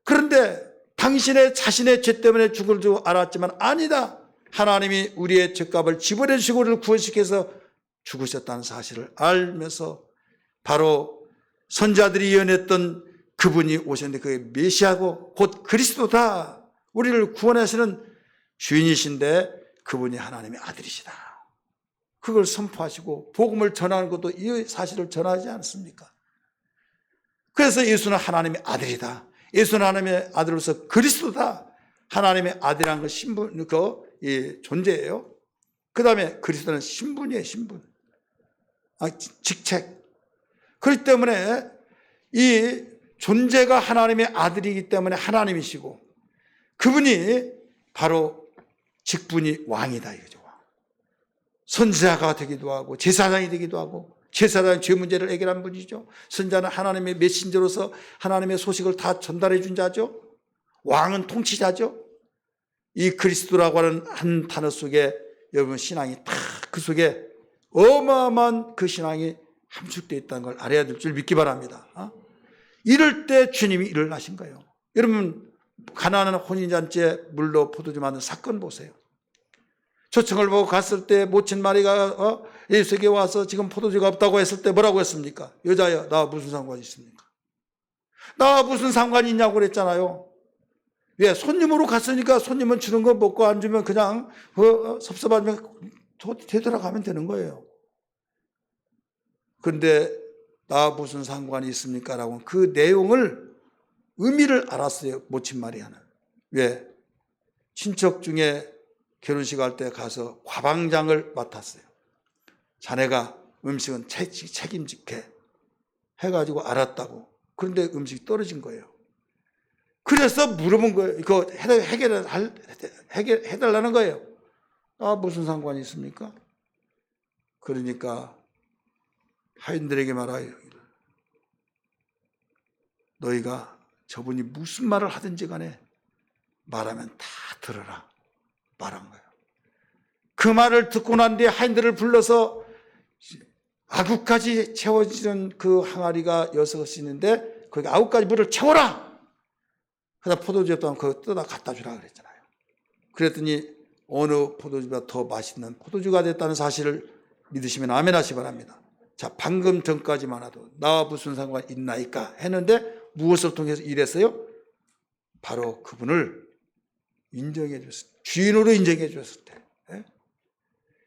[SPEAKER 1] 그런데 당신의 자신의 죄 때문에 죽을 줄 알았지만 아니다. 하나님이 우리의 죄값을 지불해 주시고 우리를 구원시켜서 죽으셨다는 사실을 알면서 바로 선자들이 예언했던 그분이 오셨는데 그게 메시아고 곧 그리스도다. 우리를 구원하시는 주인이신데 그분이 하나님의 아들이시다. 그걸 선포하시고 복음을 전하는 것도 이 사실을 전하지 않습니까? 그래서 예수는 하나님의 아들이다. 예수는 하나님의 아들로서 그리스도다. 하나님의 아들이라는 그 신분, 그 존재예요. 그 다음에 그리스도는 신분이에요, 신분. 직책. 그렇기 때문에 이 존재가 하나님의 아들이기 때문에 하나님이시고 그분이 바로 직분이 왕이다 이거죠. 선지자가 되기도 하고 제사장이 되기도 하고 제사장은 죄 문제를 해결한 분이죠. 선지자는 하나님의 메신저로서 하나님의 소식을 다 전달해 준 자죠. 왕은 통치자죠. 이 그리스도라고 하는 한 단어 속에 여러분 신앙이 다 그 속에 어마어마한 그 신앙이 함축되어 있다는 걸 알아야 될 줄 믿기 바랍니다. 이럴 때 주님이 일을 하신 거예요. 여러분 가나안 혼인잔치에 물로 포도주 만든 사건 보세요. 초청을 보고 갔을 때 모친 마리가 예수에게 와서 지금 포도주가 없다고 했을 때 뭐라고 했습니까? 여자여 나와 무슨 상관이 있습니까? 나와 무슨 상관이 있냐고 그랬잖아요. 왜? 손님으로 갔으니까 손님은 주는 거 먹고 안 주면 그냥 섭섭하면 되돌아가면 되는 거예요. 그런데 나와 무슨 상관이 있습니까? 라고 그 내용을 의미를 알았어요. 모친 마리아는. 왜? 친척 중에 결혼식 할 때 가서 과방장을 맡았어요. 자네가 음식은 책임지게 해가지고 알았다고. 그런데 음식이 떨어진 거예요. 그래서 물어본 거예요. 이거 해달라는 거예요. 무슨 상관이 있습니까? 그러니까 하인들에게 말하여 너희가 저분이 무슨 말을 하든지 간에 말하면 다 들어라 말한 거예요. 그 말을 듣고 난 뒤에 하인들을 불러서 아구까지 채워지는 그 항아리가 6이 있는데 거기 아구까지 물을 채워라. 그다음 포도주였다면 그거 뜯어 갖다 주라 그랬잖아요. 그랬더니 어느 포도주가 더 맛있는 포도주가 됐다는 사실을 믿으시면 아멘 하시 바랍니다. 자, 방금 전까지만 해도 나와 무슨 상관 있나이까 했는데 무엇을 통해서 이랬어요? 바로 그분을 인정해 줬을 때, 주인으로 인정해 줬을 때,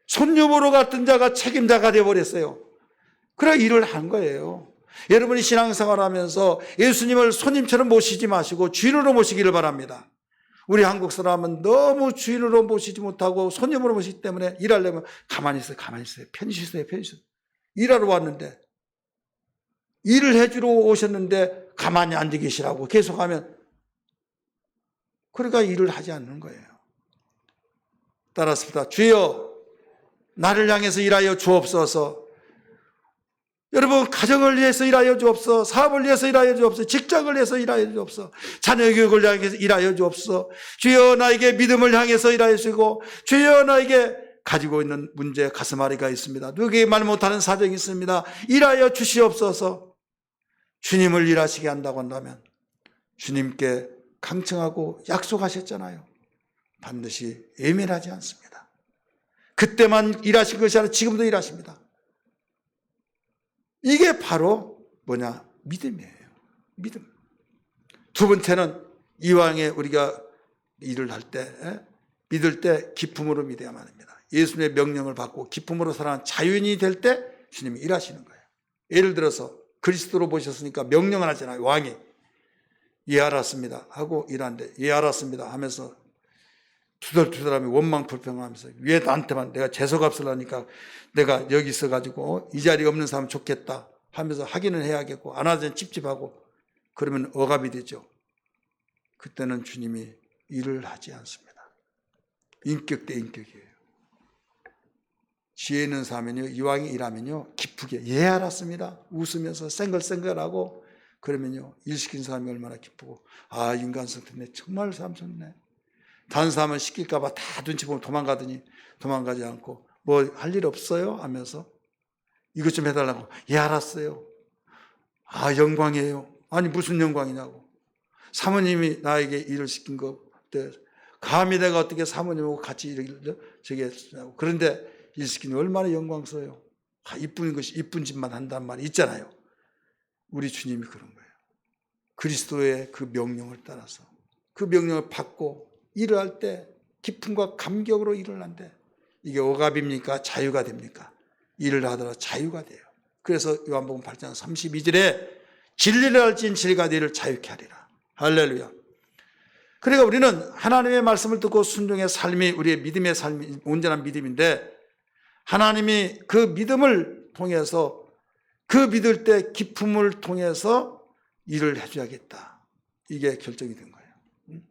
[SPEAKER 1] 손님으로 갔던 자가 책임자가 되어버렸어요. 그래 일을 한 거예요. 여러분이 신앙생활하면서 예수님을 손님처럼 모시지 마시고 주인으로 모시기를 바랍니다. 우리 한국 사람은 너무 주인으로 모시지 못하고 손님으로 모시기 때문에 일하려면 가만히 있어요. 편히 쉬세요. 일하러 왔는데 일을 해주러 오셨는데 가만히 앉아 계시라고 계속하면 그러니까 일을 하지 않는 거예요. 따라서 주여 나를 향해서 일하여 주옵소서. 여러분 가정을 위해서 일하여 주옵소서. 사업을 위해서 일하여 주옵소서. 직장을 위해서 일하여 주옵소서. 자녀 교육을 향해서 일하여 주옵소서. 주여 나에게 믿음을 향해서 일하여 주시고 주여 나에게 가지고 있는 문제 가슴앓이가 있습니다. 누구에게 말 못하는 사정이 있습니다. 일하여 주시옵소서. 주님을 일하시게 한다고 한다면 주님께 강청하고 약속하셨잖아요. 반드시 예민하지 않습니다. 그때만 일하신 것이 아니라 지금도 일하십니다. 이게 바로 뭐냐? 믿음이에요. 믿음. 두 번째는 이왕에 우리가 일을 할 때, 믿을 때 기쁨으로 믿어야만 합니다. 예수님의 명령을 받고 기쁨으로 살아가는 자유인이 될 때 주님이 일하시는 거예요. 예를 들어서 그리스도로 보셨으니까 명령을 하잖아요. 왕이. 예 알았습니다 하고 일하는데 예 알았습니다 하면서 투덜투덜하며 원망 불평하면서 왜 나한테만 내가 재수값을 하니까 내가 여기 있어가지고 이 자리에 없는 사람 좋겠다 하면서 하기는 해야겠고 안 하자니 찝찝하고 그러면 억압이 되죠. 그때는 주님이 일을 하지 않습니다. 인격 대 인격이에요. 지혜 있는 사람은요 이왕이 일하면요 기쁘게 예 알았습니다 웃으면서 생글생글하고 그러면요 일 시킨 사람이 얼마나 기쁘고 인간성 좋네 정말 사람 좋네. 다른 사람은 시킬까 봐 다 눈치 보면 도망가지 않고 뭐 할 일 없어요 하면서 이것 좀 해달라고 예 알았어요. 영광이에요. 아니 무슨 영광이냐고. 사모님이 나에게 일을 시킨 거 감히 내가 어떻게 사모님하고 같이 일을 저기 했냐고. 그런데 일 시키니 얼마나 영광스러워요. 이쁜 것이 이쁜 짓만 한단 말이 있잖아요. 우리 주님이 그런 거예요. 그리스도의 그 명령을 따라서 그 명령을 받고 일을 할 때 기쁨과 감격으로 일을 한대. 이게 억압입니까? 자유가 됩니까? 일을 하더라도 자유가 돼요. 그래서 요한복음 8장 32절에 진리를 알진 진리가 너희를 자유케 하리라. 할렐루야. 그러니까 우리는 하나님의 말씀을 듣고 순종의 삶이 우리의 믿음의 삶이 온전한 믿음인데, 하나님이 그 믿음을 통해서, 그 믿을 때 기쁨을 통해서 일을 해줘야겠다. 이게 결정이 된 거예요.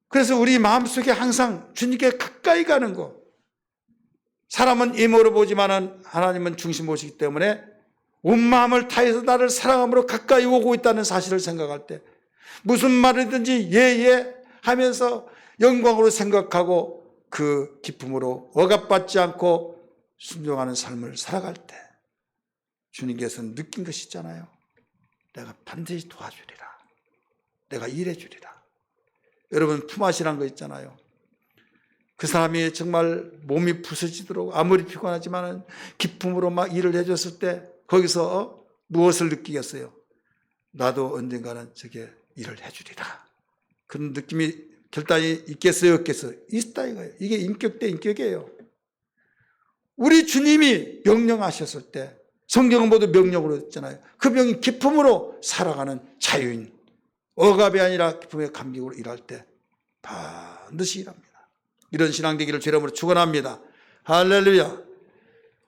[SPEAKER 1] 그래서 우리 마음속에 항상 주님께 가까이 가는 거. 사람은 이모로 보지만은 하나님은 중심 보시기 때문에 온 마음을 다해서 나를 사랑함으로 가까이 오고 있다는 사실을 생각할 때 무슨 말이든지 예예 하면서 영광으로 생각하고 그 기쁨으로 억압받지 않고 순종하는 삶을 살아갈 때 주님께서는 느낀 것이 있잖아요. 내가 반드시 도와주리라. 내가 일해주리라. 여러분 품앗이란 거 있잖아요. 그 사람이 정말 몸이 부서지도록 아무리 피곤하지만 기쁨으로 막 일을 해줬을 때 거기서 무엇을 느끼겠어요? 나도 언젠가는 저게 일을 해주리라. 그런 느낌이 결단이 있겠어요? 없겠어요? 있다 이거예요. 이게 인격 대 인격이에요. 우리 주님이 명령하셨을 때 성경은 모두 명령으로 했잖아요. 그 명이 기쁨으로 살아가는 자유인, 억압이 아니라 기쁨의 감격으로 일할 때 반드시 일합니다. 이런 신앙 되기를 주의 이름으로 축원합니다. 할렐루야.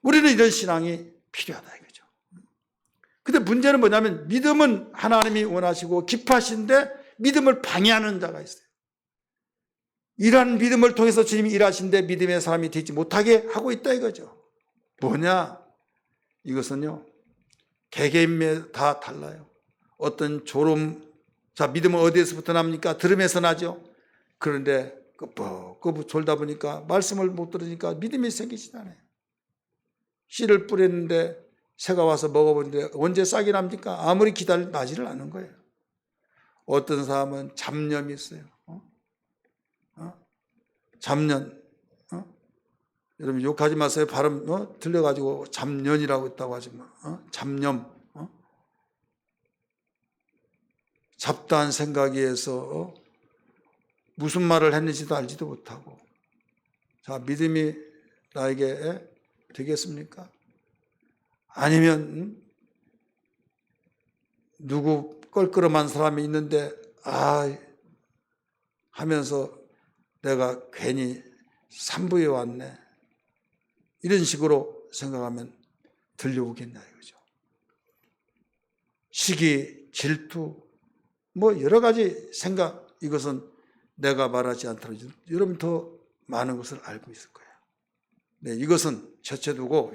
[SPEAKER 1] 우리는 이런 신앙이 필요하다 이거죠. 근데 문제는 뭐냐면 믿음은 하나님이 원하시고 기뻐하시는데 믿음을 방해하는 자가 있어요. 이러한 믿음을 통해서 주님이 일하시는데 믿음의 사람이 되지 못하게 하고 있다 이거죠. 뭐냐? 이것은요, 개개인마다 다 달라요. 어떤 자, 믿음은 어디에서부터 납니까? 들음에서 나죠. 그런데 그 졸다 보니까 말씀을 못 들으니까 믿음이 생기지 않아요. 씨를 뿌렸는데 새가 와서 먹어보는데 언제 싹이 납니까? 아무리 기다려도 나지를 않는 거예요. 어떤 사람은 잡념이 있어요. 잡년. 여러분 욕하지 마세요. 발음 들려가지고 잡년이라고 했다고 하지 마. 잡념. 잡다한 생각에 의해서 무슨 말을 했는지도 알지도 못하고. 자, 믿음이 나에게 되겠습니까? 아니면 누구 껄끄럼한 사람이 있는데 하면서 내가 괜히 산부에 왔네. 이런 식으로 생각하면 들려오겠냐 이거죠. 시기, 질투, 여러 가지 생각, 이것은 내가 말하지 않더라도 여러분 더 많은 것을 알고 있을 거예요. 네, 이것은 첫째 두고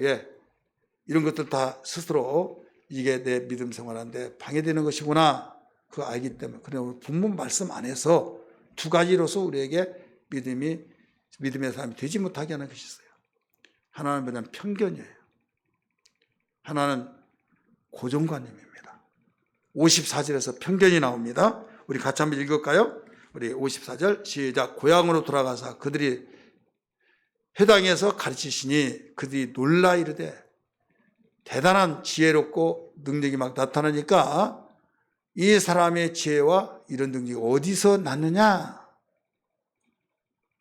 [SPEAKER 1] 이런 것들 다 스스로 이게 내 믿음 생활하는데 방해되는 것이구나 그거 알기 때문에. 그래 오늘 본문 말씀 안에서 두 가지로서 우리에게 믿음의 사람이 되지 못하게 하는 것이 있어요. 하나는 뭐냐면 편견이에요. 하나는 고정관념입니다. 54절에서 편견이 나옵니다. 우리 같이 한번 읽을까요? 우리 54절 시작. 고향으로 돌아가서 그들이 회당에서 가르치시니 그들이 놀라 이르되, 대단한 지혜롭고 능력이 막 나타나니까 이 사람의 지혜와 이런 능력이 어디서 났느냐?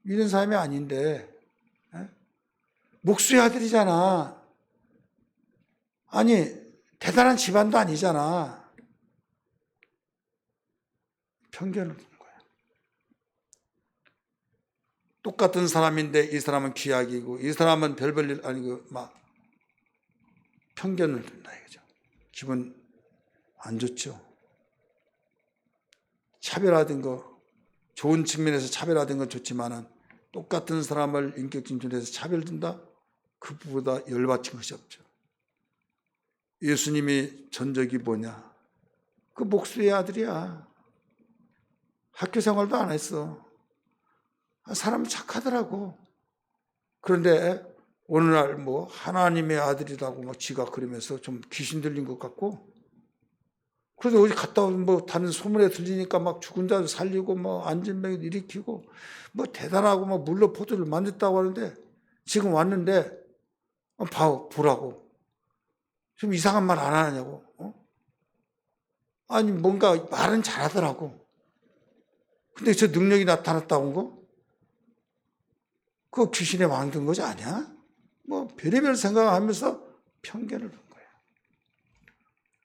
[SPEAKER 1] 이런 사람이 아닌데 목수의 아들이잖아. 아니 대단한 집안도 아니잖아. 편견을 둔 거야. 똑같은 사람인데 이 사람은 귀약이고 이 사람은 별 볼 일 아니고 막 편견을 둔다 이거죠. 기분 안 좋죠. 차별화된 거, 좋은 측면에서 차별화된 건 좋지만은 똑같은 사람을 인격적인 존재에서 차별된다? 그보다 열받친 것이 없죠. 예수님이 전적이 뭐냐? 그 목수의 아들이야. 학교 생활도 안 했어. 사람이 착하더라고. 그런데 어느 날 하나님의 아들이라고 막 지가 그러면서 좀 귀신 들린 것 같고, 그래서 어디 갔다 오면 다른 소문에 들리니까 막 죽은 자도 살리고 안진병도 일으키고 대단하고 물로 포도를 만졌다고 하는데 지금 왔는데 보라고. 좀 이상한 말 안 하냐고. 아니 뭔가 말은 잘하더라고. 근데 저 능력이 나타났다고 한 거? 그 귀신에 왕된 것이 아니야? 뭐 별의별 생각하면서 편견을 둔 거예요.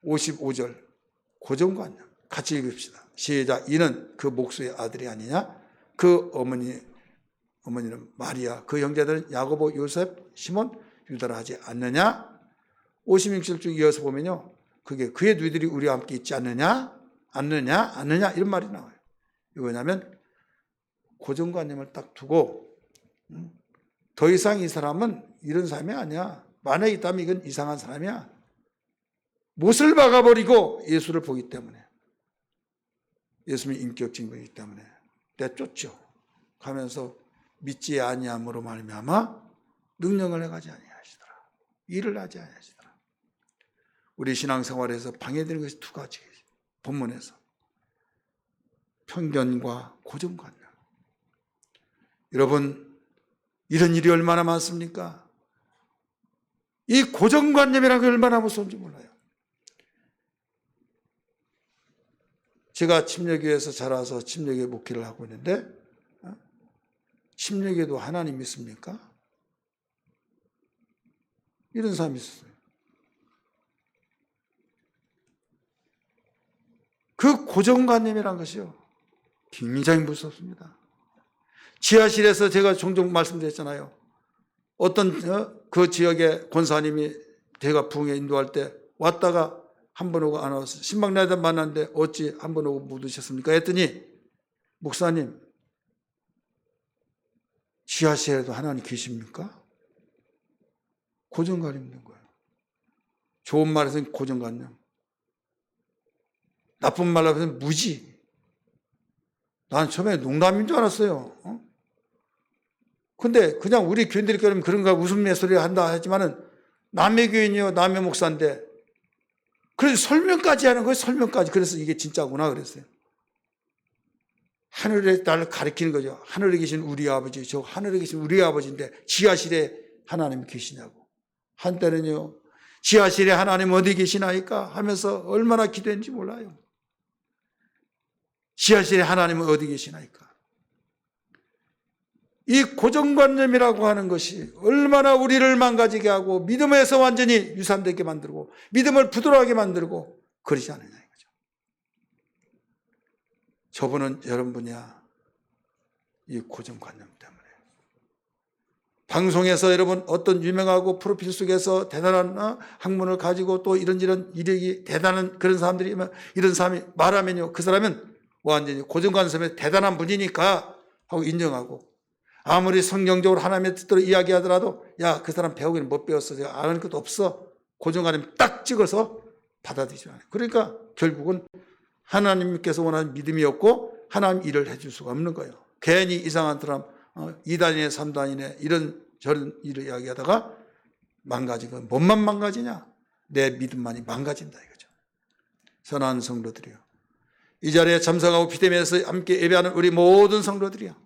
[SPEAKER 1] 55절 고정관념 같이 읽읍시다. 시작. 이는 그 목수의 아들이 아니냐? 그 어머니는 마리아, 그 형제들은 야고보, 요셉, 시몬, 유다라 하지 않느냐? 56절 쭉 이어서 보면요, 그게 그의 누이들이 우리와 함께 있지 않느냐? 않느냐? 이런 말이 나와요. 이거 왜냐하면 고정관념을 딱 두고 더 이상 이 사람은 이런 사람이 아니야. 만약에 있다면 이건 이상한 사람이야. 못을 박아버리고 예수를 보기 때문에, 예수님이 인격 증거이기 때문에 내쫓죠. 가면서 믿지 아니함으로 말미암아 능력을 행하지 아니하시더라. 일을 하지 아니하시더라. 우리 신앙생활에서 방해되는 것이 두 가지. 본문에서 편견과 고정관념. 여러분, 이런 일이 얼마나 많습니까? 이 고정관념이라는 게 얼마나 무서운지 몰라요. 제가 침례교회에서 자라서 침례교회 목회를 하고 있는데, 침례교회도 하나님 믿습니까? 이런 사람이 있었어요. 그 고정관념이란 것이요, 굉장히 무섭습니다. 지하실에서 제가 종종 말씀드렸잖아요. 어떤 그 지역의 권사님이 대가 부흥에 인도할 때 왔다가 한 번 오고 안 와서 신방나이다 만났는데 어찌 한 번 오고 못 오셨습니까? 했더니 목사님, 지하실에도 하나님 계십니까? 고정관념 있는 거예요. 좋은 말에서는 고정관념, 나쁜 말로 해서는 무지. 난 처음에 농담인 줄 알았어요. 근데 그냥 우리 교인들이 그러면 그런가 웃음내 소리 한다 하지만은 남의 교인이요, 남의 목사인데, 그래서 설명까지 하는 거예요, 설명까지. 그래서 이게 진짜구나 그랬어요. 하늘에 나를 가리키는 거죠. 하늘에 계신 우리 아버지, 저 하늘에 계신 우리 아버지인데 지하실에 하나님이 계시냐고. 한때는요, 지하실에 하나님 어디 계시나이까 하면서 얼마나 기도했는지 몰라요. 지하실에 하나님은 어디 계시나이까. 이 고정관념이라고 하는 것이 얼마나 우리를 망가지게 하고 믿음에서 완전히 유산되게 만들고 믿음을 부드러워하게 만들고 그러지 않느냐 이거죠. 저분은 여러분이야, 이 고정관념 때문에. 방송에서 여러분 어떤 유명하고 프로필 속에서 대단한 학문을 가지고 또 이런 이력이 대단한 그런 사람들이, 이런 사람이 말하면요, 그 사람은 완전히 고정관념에 대단한 분이니까 하고 인정하고, 아무리 성경적으로 하나님의 뜻대로 이야기하더라도 야, 그 사람 배우기는 못 배웠어, 제가 아는 것도 없어, 고정관념 딱 찍어서 받아들이지 않아요. 그러니까 결국은 하나님께서 원하는 믿음이 없고 하나님 일을 해줄 수가 없는 거예요. 괜히 이상한 사람 2단이네 3단이네 이런 저런 일을 이야기하다가 망가지고, 뭔만 망가지냐? 내 믿음만이 망가진다 이거죠. 선한 성도들이요, 이 자리에 참석하고 비대면에서 함께 예배하는 우리 모든 성도들이요,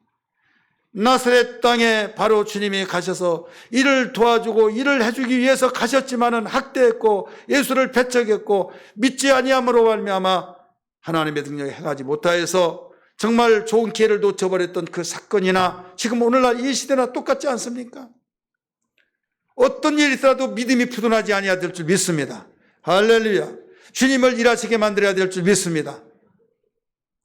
[SPEAKER 1] 나사렛 땅에 바로 주님이 가셔서 일을 도와주고 일을 해주기 위해서 가셨지만은 학대했고 예수를 배척했고 믿지 아니함으로 말미암아 하나님의 능력에 행하지 못하여서 정말 좋은 기회를 놓쳐버렸던 그 사건이나 지금 오늘날 이 시대나 똑같지 않습니까? 어떤 일이 있어도 믿음이 부둔하지 아니해야 될 줄 믿습니다. 할렐루야. 주님을 일하시게 만들어야 될 줄 믿습니다.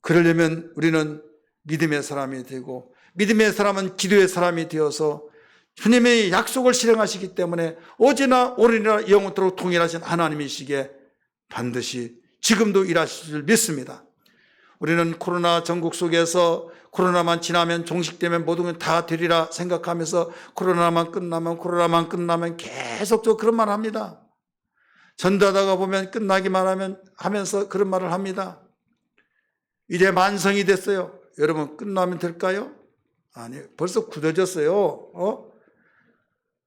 [SPEAKER 1] 그러려면 우리는 믿음의 사람이 되고, 믿음의 사람은 기도의 사람이 되어서 주님의 약속을 실행하시기 때문에 어제나 오늘이나 영원토록 동일하신 하나님이시기에 반드시 지금도 일하실 줄 믿습니다. 우리는 코로나 전국 속에서 코로나만 지나면 종식되면 모든 건 다 되리라 생각하면서 코로나만 끝나면 계속적으로 그런 말을 합니다. 전도하다가 보면 끝나기만 하면서 그런 말을 합니다. 이제 만성이 됐어요. 여러분, 끝나면 될까요? 아니, 벌써 굳어졌어요.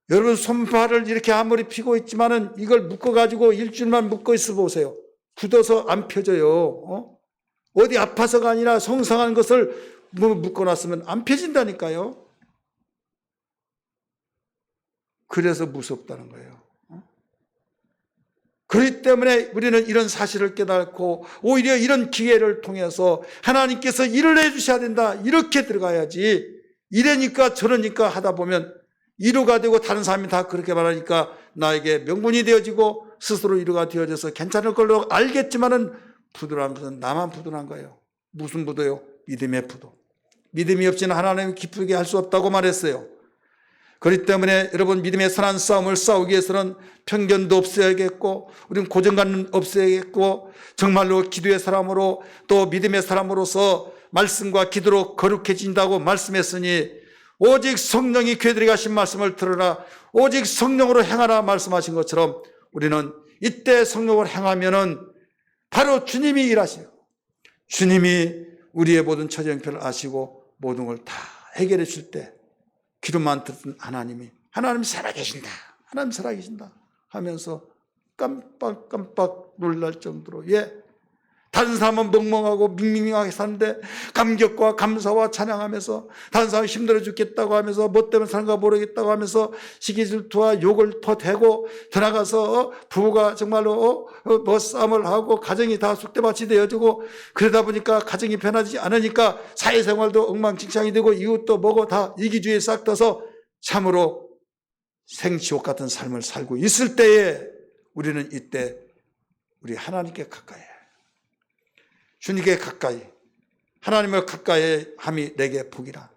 [SPEAKER 1] 여러분, 손발을 이렇게 아무리 피고 있지만은 이걸 묶어가지고 일주일만 묶어 있어 보세요. 굳어서 안 펴져요. 어디 아파서가 아니라 성상한 것을 묶어놨으면 안 펴진다니까요. 그래서 무섭다는 거예요. 그렇기 때문에 우리는 이런 사실을 깨닫고 오히려 이런 기회를 통해서 하나님께서 일을 해주셔야 된다, 이렇게 들어가야지 이러니까 저러니까 하다 보면 위로가 되고 다른 사람이 다 그렇게 말하니까 나에게 명분이 되어지고 스스로 위로가 되어져서 괜찮을 걸로 알겠지만은 부도란 것은 나만 부도난 거예요. 무슨 부도요? 믿음의 부도. 믿음이 없이는 하나님을 기쁘게 할 수 없다고 말했어요. 그렇기 때문에 여러분 믿음의 선한 싸움을 싸우기 위해서는 편견도 없어야겠고 우리는 고정관념 없어야겠고 정말로 기도의 사람으로 또 믿음의 사람으로서 말씀과 기도로 거룩해진다고 말씀했으니 오직 성령이 그들에게 하신 말씀을 들으라 오직 성령으로 행하라 말씀하신 것처럼 우리는 이때 성령으로 행하면은 바로 주님이 일하세요. 주님이 우리의 모든 처정편을 아시고 모든 걸 다 해결해 줄 때 기도만 듣던 하나님 살아계신다. 하나님 살아계신다 하면서 깜빡깜빡 놀랄 정도로 다른 사람은 멍멍하고 밍밍하게 사는데 감격과 감사와 찬양하면서 다른 사람이 힘들어 죽겠다고 하면서 뭐 때문에 사는가 모르겠다고 하면서 시기질투와 욕을 퍼대고 들어가서 부부가 정말로 뭐 싸움을 하고 가정이 다 쑥대밭이 되어지고 그러다 보니까 가정이 변하지 않으니까 사회생활도 엉망진창이 되고 이웃도 뭐고 다 이기주의에 싹 떠서 참으로 생지옥 같은 삶을 살고 있을 때에 우리는 이때 우리 하나님께 가까이 주님께 가까이 하나님을 가까이 함이 내게 복이라.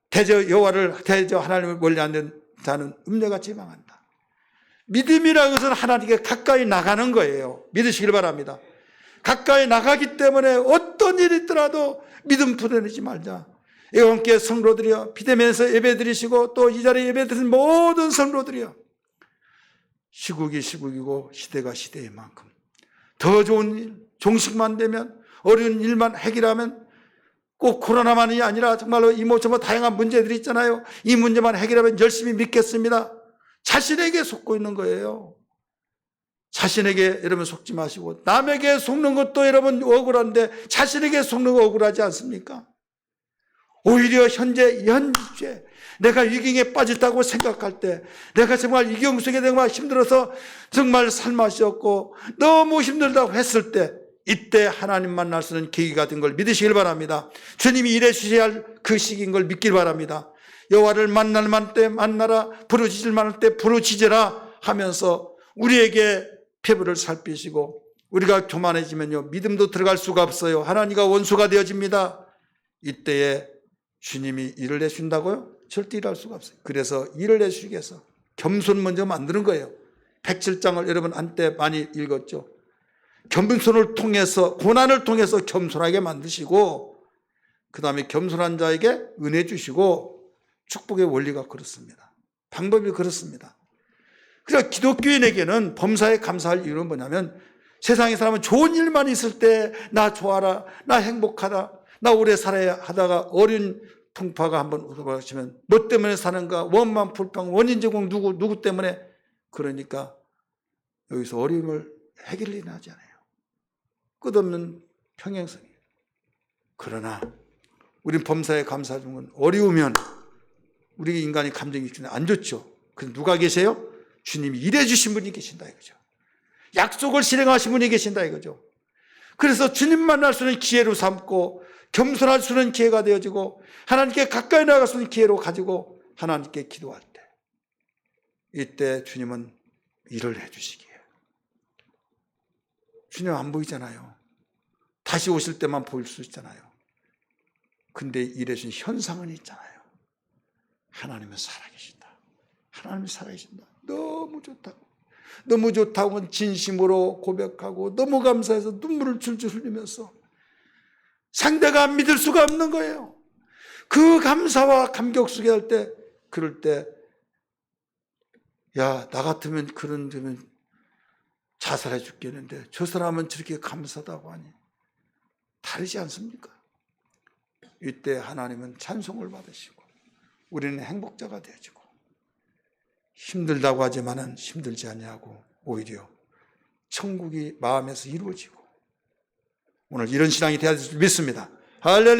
[SPEAKER 1] 대저 여호와를 대저 하나님을 멀리하는 자는 음녀같이 망한다. 믿음이라는 것은 하나님께 가까이 나가는 거예요. 믿으시길 바랍니다. 가까이 나가기 때문에 어떤 일이 있더라도 믿음 부려내지 말자. 이와 함께 성도들이여 비대면에서 예배드리시고 또 이 자리에 예배드린 모든 성도들이여 시국이 시국이고 시대가 시대인 만큼 더 좋은 일 종식만 되면 어려운 일만 해결하면 꼭 코로나만이 아니라 정말로 이모저모 다양한 문제들이 있잖아요. 이 문제만 해결하면 열심히 믿겠습니다. 자신에게 속고 있는 거예요. 자신에게 여러분 속지 마시고 남에게 속는 것도 여러분 억울한데 자신에게 속는 거 억울하지 않습니까? 오히려 현재 내가 위기에 빠졌다고 생각할 때 내가 정말 위기 속에 정말 힘들어서 정말 살맛이 없고 너무 힘들다고 했을 때 이때 하나님 만날 수 있는 계기가 된 걸 믿으시길 바랍니다. 주님이 일해 주셔야 할 그 시기인 걸 믿길 바랍니다. 여호와를 만날 만 때 만나라 부르짖을 만할 때 부르짖으라 하면서 우리에게 표부를 살피시고 우리가 교만해지면요 믿음도 들어갈 수가 없어요. 하나님과 원수가 되어집니다. 이때에 주님이 일을 해준다고요? 절대 일할 수가 없어요. 그래서 일을 해주기 위해서 겸손 먼저 만드는 거예요. 107장을 여러분 한때 많이 읽었죠. 겸손을 통해서 고난을 통해서 겸손하게 만드시고 그 다음에 겸손한 자에게 은혜 주시고 축복의 원리가 그렇습니다. 방법이 그렇습니다. 그래서 기독교인에게는 범사에 감사할 이유는 뭐냐면 세상의 사람은 좋은 일만 있을 때 나 좋아라 나 행복하다 나 오래 살아야 하다가 어린 풍파가 한번 오르시면 뭐 때문에 사는가 원만 불평 원인 제공 누구 때문에 그러니까 여기서 어려움을 해결이 나지 않아요. 끝없는 평행선이에요. 그러나 우린 범사에 감사하는 어려우면 우리 인간이 감정이 있기는 안 좋죠. 그래서 누가 계세요? 주님이 일해 주신 분이 계신다 이거죠. 약속을 실행하신 분이 계신다 이거죠. 그래서 주님 만날 수 있는 기회로 삼고 겸손할 수 있는 기회가 되어지고 하나님께 가까이 나갈 수 있는 기회로 가지고 하나님께 기도할 때 이때 주님은 일을 해 주시기에 주님 안 보이잖아요. 다시 오실 때만 보일 수 있잖아요. 근데 일해 주신 현상은 있잖아요. 하나님은 살아계신다. 하나님이 살아계신다. 너무 좋다고. 너무 좋다고 진심으로 고백하고 너무 감사해서 눈물을 줄줄 흘리면서 상대가 믿을 수가 없는 거예요. 그 감사와 감격 속에 할 때 그럴 때 야, 나 같으면 그런 데면 자살해 죽겠는데 저 사람은 저렇게 감사하다고 하니 다르지 않습니까? 이때 하나님은 찬송을 받으시고 우리는 행복자가 되어지고 힘들다고 하지만은 힘들지 않냐고 오히려 천국이 마음에서 이루어지고 오늘 이런 신앙이 되어야 될 줄 믿습니다. 할렐루야.